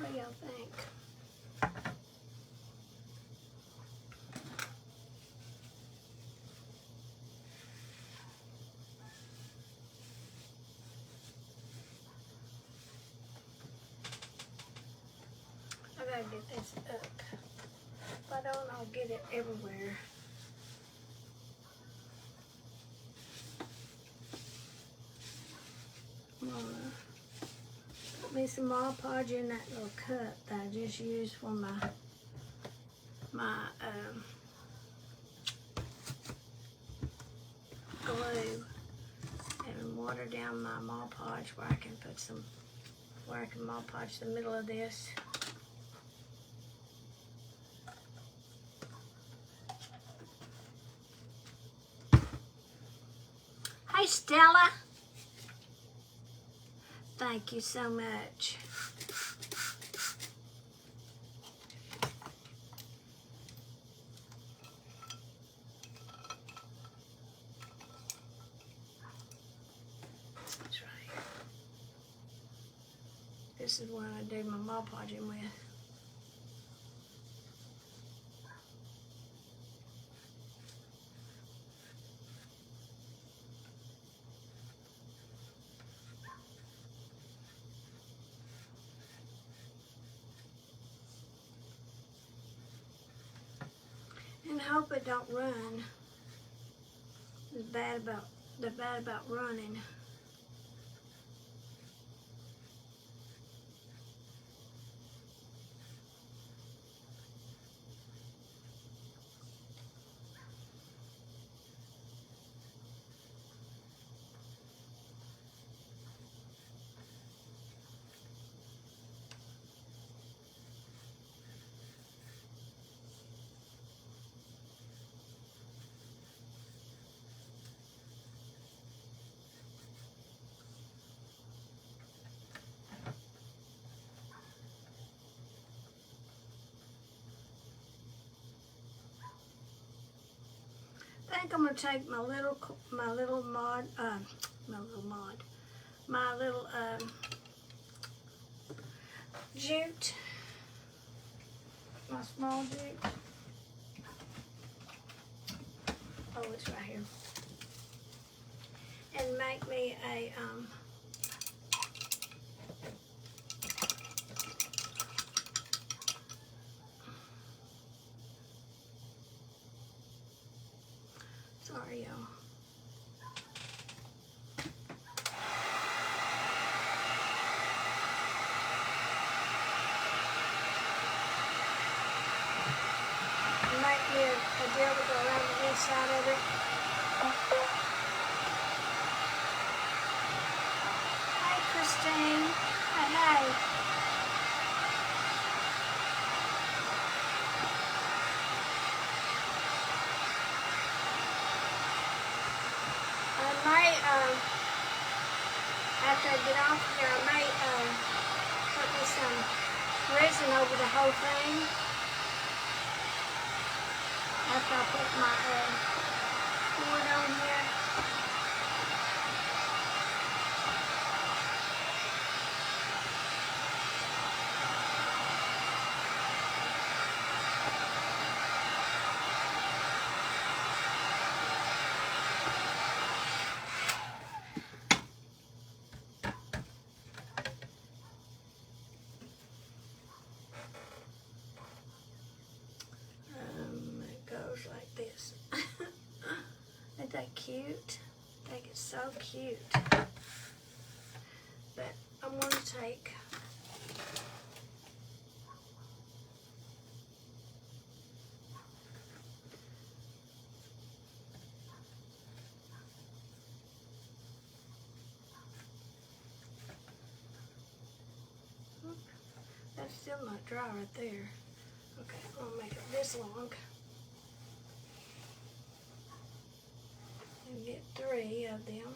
What do y'all think? I gotta get this up. If I don't, I'll get it everywhere. I'm gonna put me some Mod Podge in that little cup that I just used for my glue, and water down my Mod Podge where I can put some, where I can Mod Podge the middle of this. Hey Stella, thank you so much. That's right. This is what I do my Mod Podging with. And hope it don't run. It's bad about, they're bad about running. I think I'm gonna take my little jute, my small jute. Oh, it's right here. And make me a sorry, y'all. Make me a deal to go around the inside of it. Hey, Christine. Hey, hey. I might, after I get off here, I might put me some resin over the whole thing. After I put my wood on here. It goes like this. Isn't that cute? I think it's so cute. But I'm going to take that's still not dry right there. Okay, I'm going to make it this long. And get 3 of them.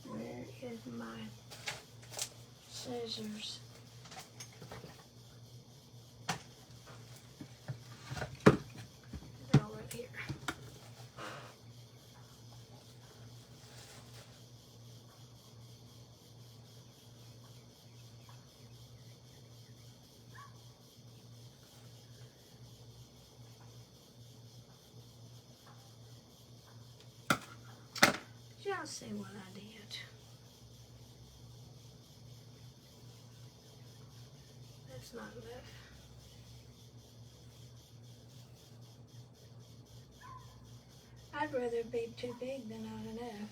Where is my scissors? see what I did. That's not enough. I'd rather it be too big than not enough.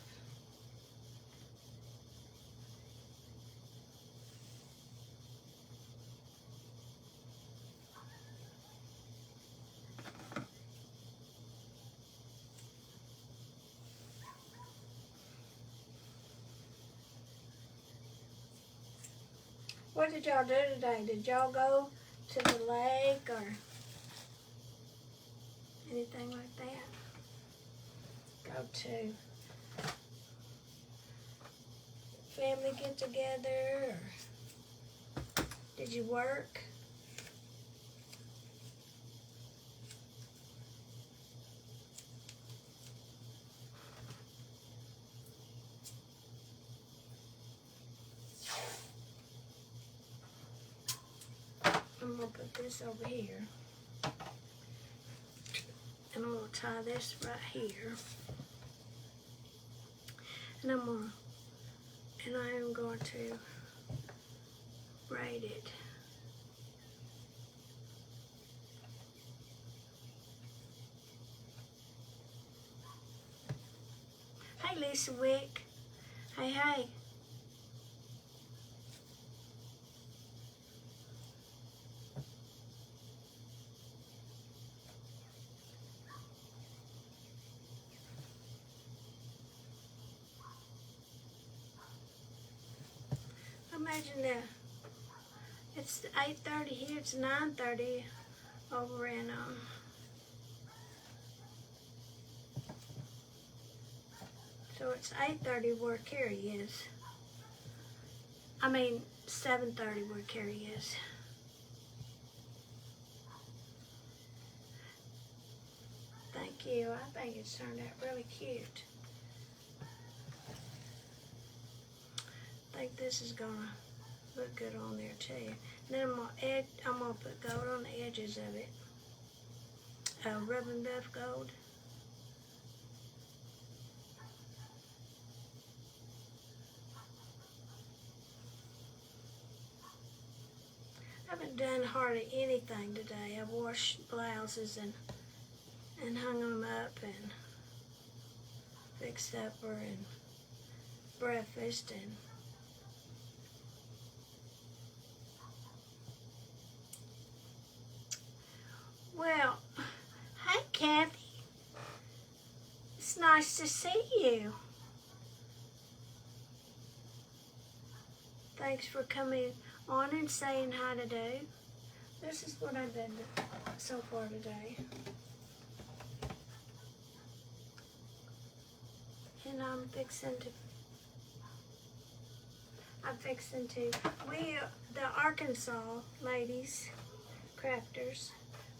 What did y'all do today? Did y'all go to the lake or anything like that? Go to family get together or did you work? I'm gonna put this over here. And I'm gonna tie this right here. And I am going to braid it. Hey Lisa Wick. Hey, hey. Imagine that. It's 8:30 here. It's 9:30 over in so it's 8:30 where Carrie is. I mean 7:30 where Carrie is. Thank you. I think it's turned out really cute. I think this is gonna look good on there too. And then I'm gonna put gold on the edges of it. Rub and buff gold. I haven't done hardly anything today. I've washed blouses and hung them up and fixed supper and breakfast and well, hey Kathy. It's nice to see you. Thanks for coming on and saying hi today. This is what I've done so far today. And I'm fixing to, the Arkansas ladies, crafters,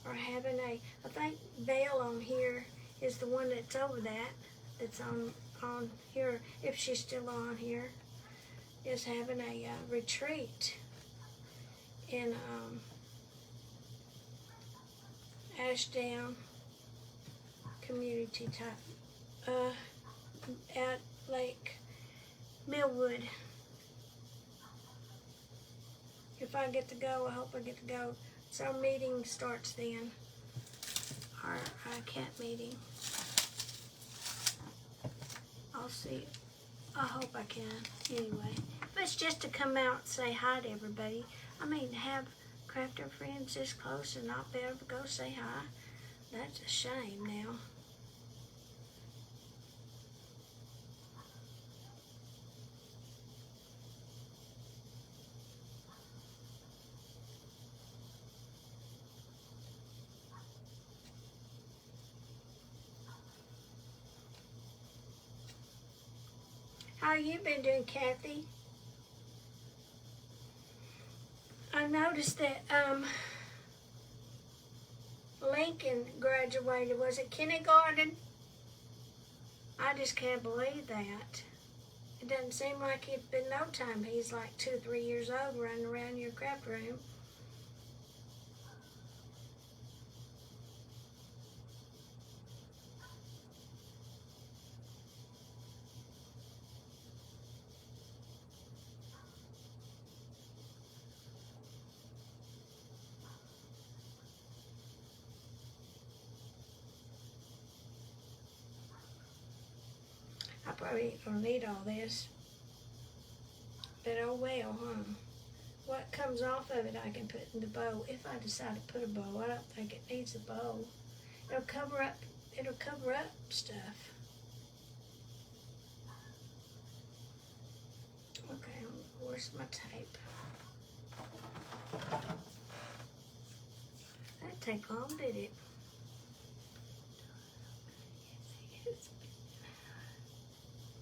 are having I think Belle on here is the one that's over that's on here, if she's still on here, is having a retreat in Ashdown community type, at Lake Millwood. If I get to go, I hope I get to go. So our meeting starts then, our cat meeting. I'll see. I hope I can. Anyway, if it's just to come out and say hi to everybody, I mean, have crafter friends this close and not be able to go say hi, that's a shame now. How you been doing, Kathy? I noticed that Lincoln graduated. Was it kindergarten? I just can't believe that. It doesn't seem like it's been no time. He's like 2 or 3 years old running around your craft room. probably ain't gonna need all this. But oh well, huh? What comes off of it I can put in the bow. If I decide to put a bow, I don't think it needs a bow. It'll cover up stuff. Okay, where's my tape? That take long, did it?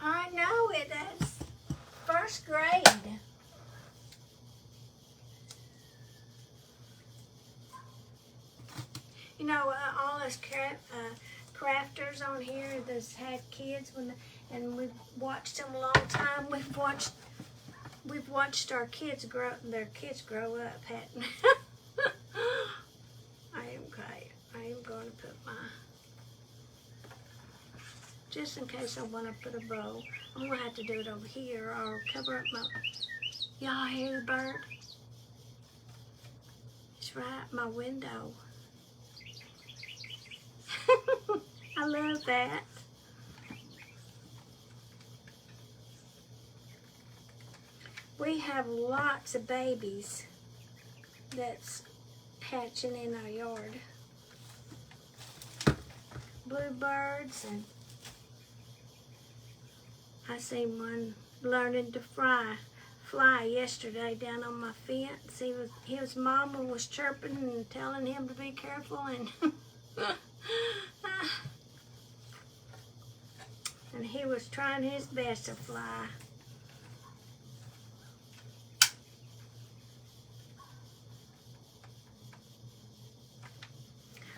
I know it. That's first grade. You know, all us crafters on here that's had kids and we've watched them a long time. We've watched their kids grow up, hadn't I am going to put my, just in case I want to put a bow, I'm going to have to do it over here or I'll cover up my, y'all hear the bird? It's right at my window. I love that. We have lots of babies that's hatching in our yard. Bluebirds, and I seen one learning to fly yesterday down on my fence. His mama was chirping and telling him to be careful, and and he was trying his best to fly.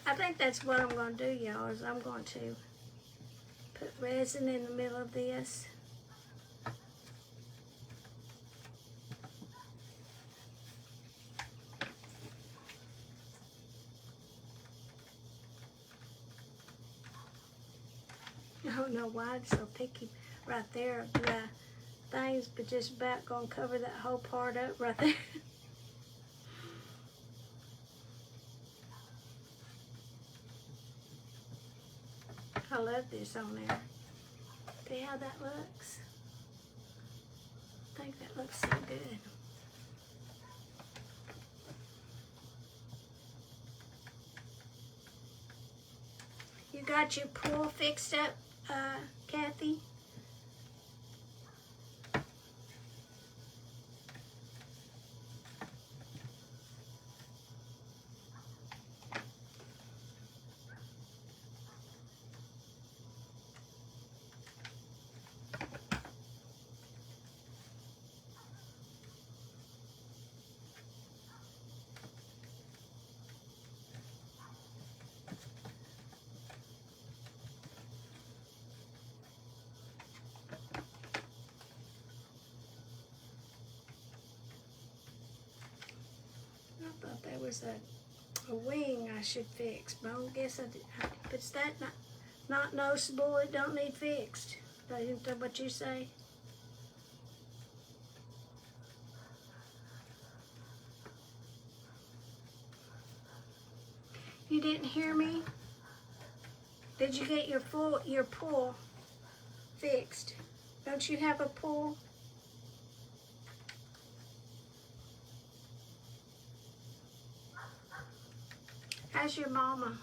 I think that's what I'm going to do, y'all, is I'm going to put resin in the middle of this. I don't know why it's so picky right there. The things, but just about going to cover that whole part up right there. I love this on there. See how that looks? I think that looks so good. You got your pool fixed up, Kathy? I thought there was a wing I should fix, but I guess I did. If it's that not noticeable, it don't need fixed. Isn't that what you say? You didn't hear me? Did you get your pool fixed? Don't you have a pool? How's your mama?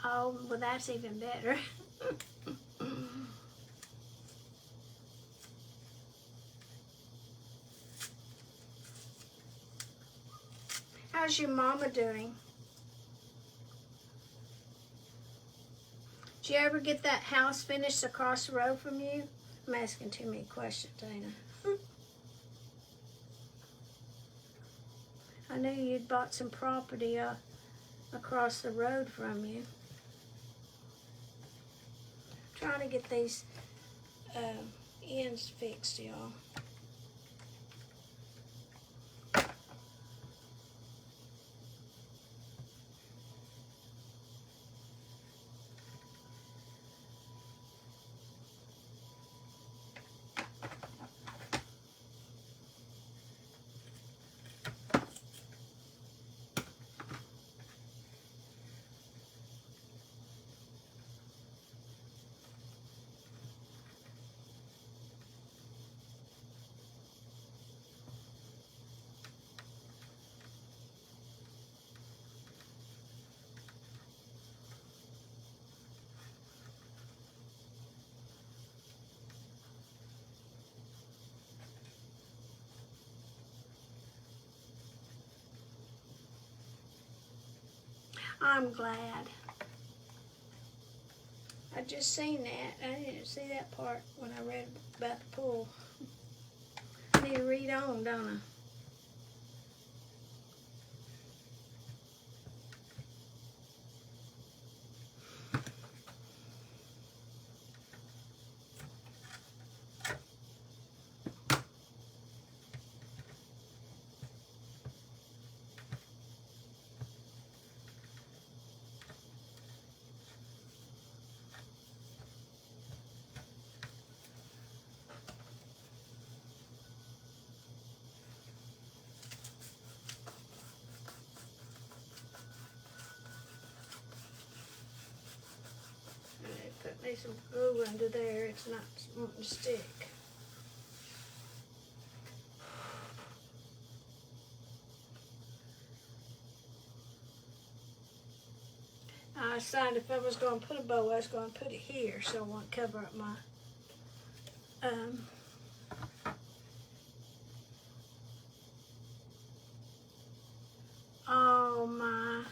Oh, well, that's even better. How's your mama doing? Did you ever get that house finished across the road from you? I'm asking too many questions, ain't I? I knew you'd bought some property across the road from you. I'm trying to get these ends fixed, y'all. I'm glad. I just seen that. I didn't see that part when I read about the pool. I need to read on, don't I? Put me some glue under there. It's not wanting to stick. I decided if I was going to put a bow, I was going to put it here so I won't cover up my oh my.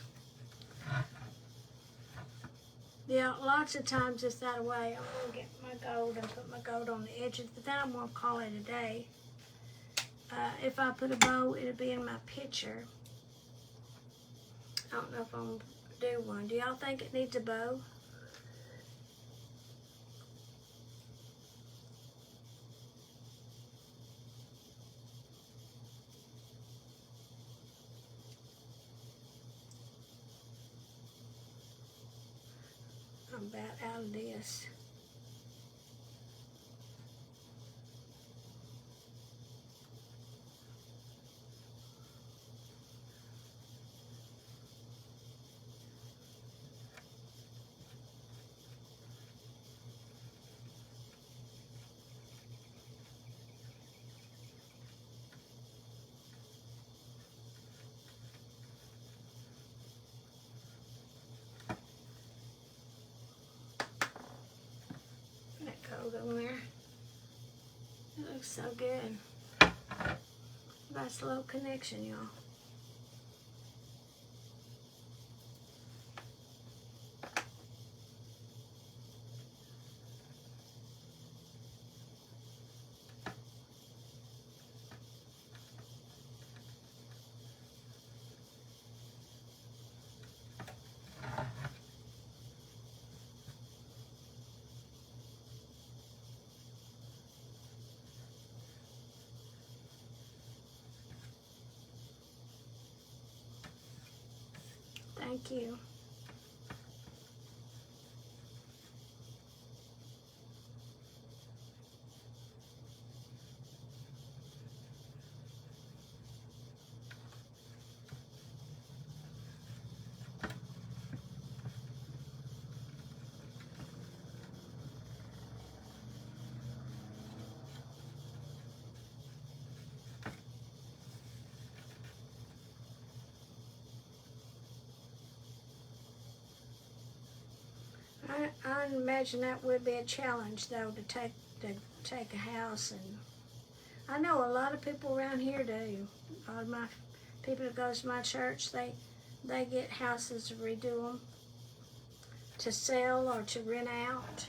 Yeah, lots of times it's that way. I'm going to get my gold and put my gold on the edges, but then I'm going to call it a day. If I put a bow, it'll be in my picture. I don't know if I'm going to do one. Do y'all think it needs a bow? I'm about out of this. On there. It looks so good. Nice little connection, y'all. Thank you. I imagine that would be a challenge, though, to take a house, and I know a lot of people around here do. A lot of my People that goes to my church, they get houses to redo them, to sell or to rent out.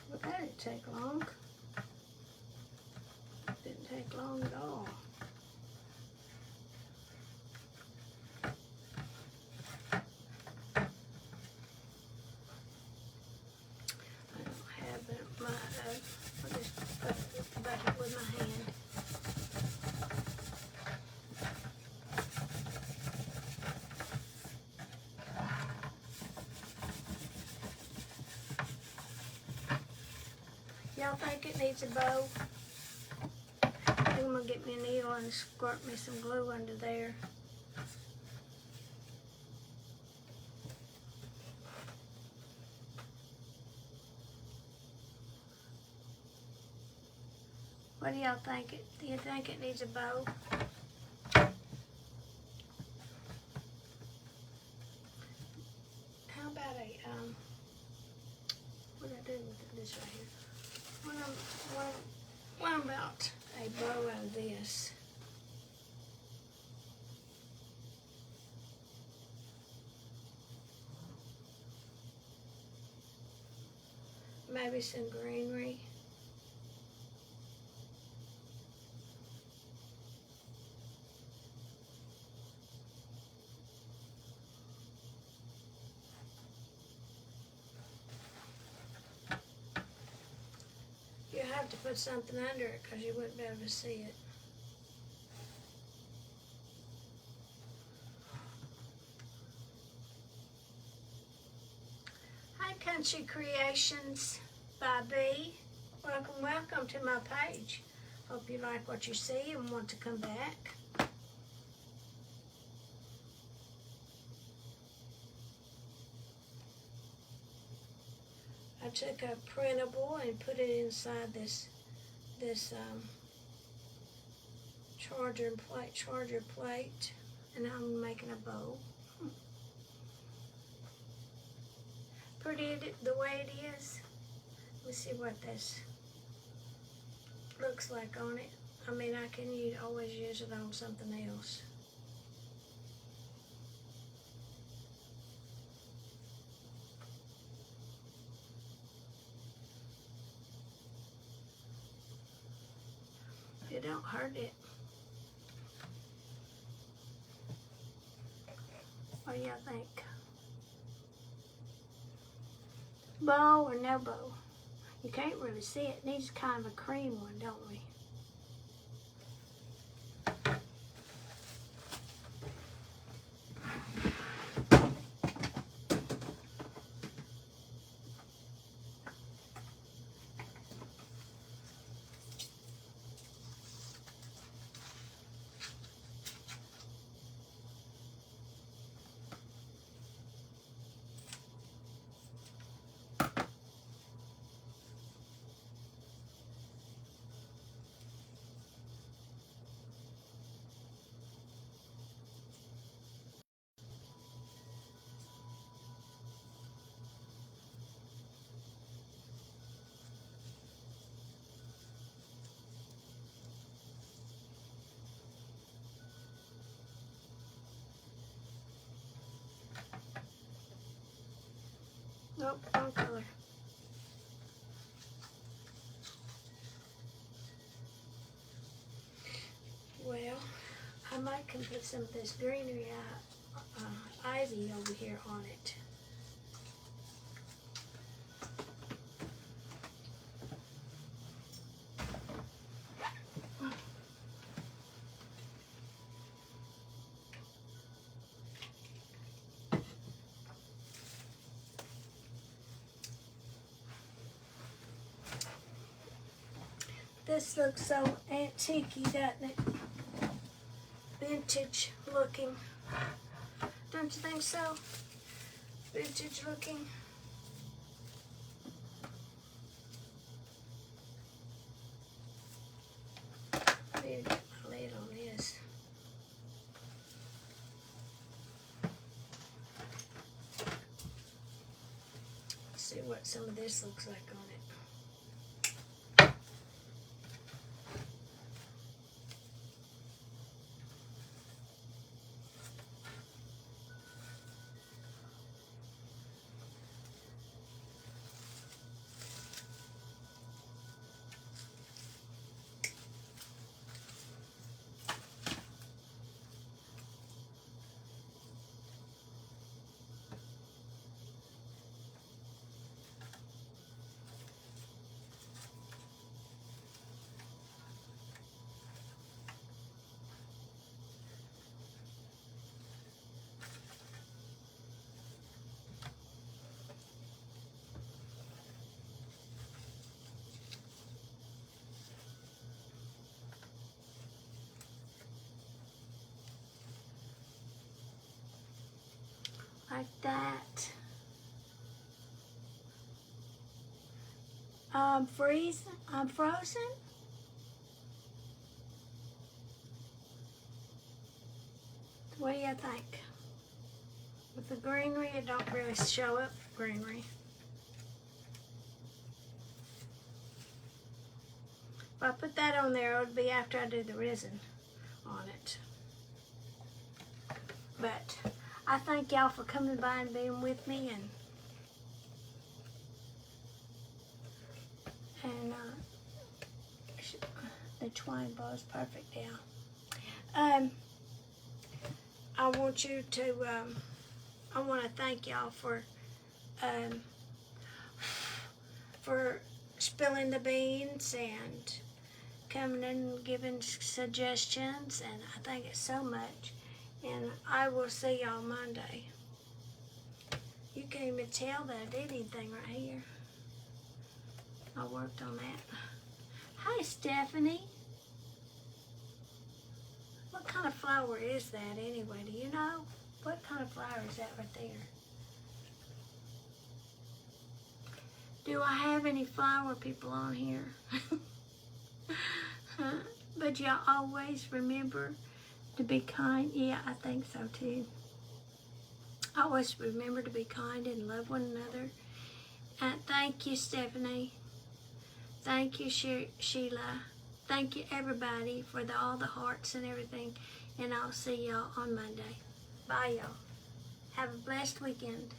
Well, that didn't take long. Didn't take long at all. I don't have it. I'll just put the bucket with my hand. Y'all think it needs a bow? I'm gonna get me a needle and squirt me some glue under there. What do y'all think? Do you think it needs a bow? How about a what do I do with this right here? What about a bow out of this? Maybe some greenery. You have to put something under it because you wouldn't be able to see it. Hi, Country Creations by B. Welcome to my page. Hope you like what you see and want to come back. I took a printable and put it inside this charger plate, and I'm making a bow. Pretty the way it is. Let's see what this looks like on it. I mean, I can always use it on something else. It don't hurt it. What do y'all think? Bow or no bow? You can't really see it. It needs kind of a cream one, don't we? Nope, wrong color. Well, I might can put some of this greenery ivy over here on it. This looks so antique, doesn't it? Vintage looking. Don't you think so? Vintage looking. I need to get my lid on this. Let's see what some of this looks like on it. Like that. I'm frozen. What do you think? With the greenery, it don't really show up greenery. If I put that on there, it would be after I do the resin on it. But I thank y'all for coming by and being with me, and the twine bar is perfect now. I want you to, I want to thank y'all for spilling the beans and coming and giving suggestions, and I thank it so much. And I will see y'all Monday. You can't even tell that I did anything right here. I worked on that. Hi, Stephanie. What kind of flower is that anyway? Do you know? What kind of flower is that right there? Do I have any flower people on here? But y'all always remember to be kind. Yeah, I think so too. Always remember to be kind and love one another. Thank you, Stephanie. Thank you, Sheila. Thank you, everybody, for all the hearts and everything. And I'll see y'all on Monday. Bye, y'all. Have a blessed weekend.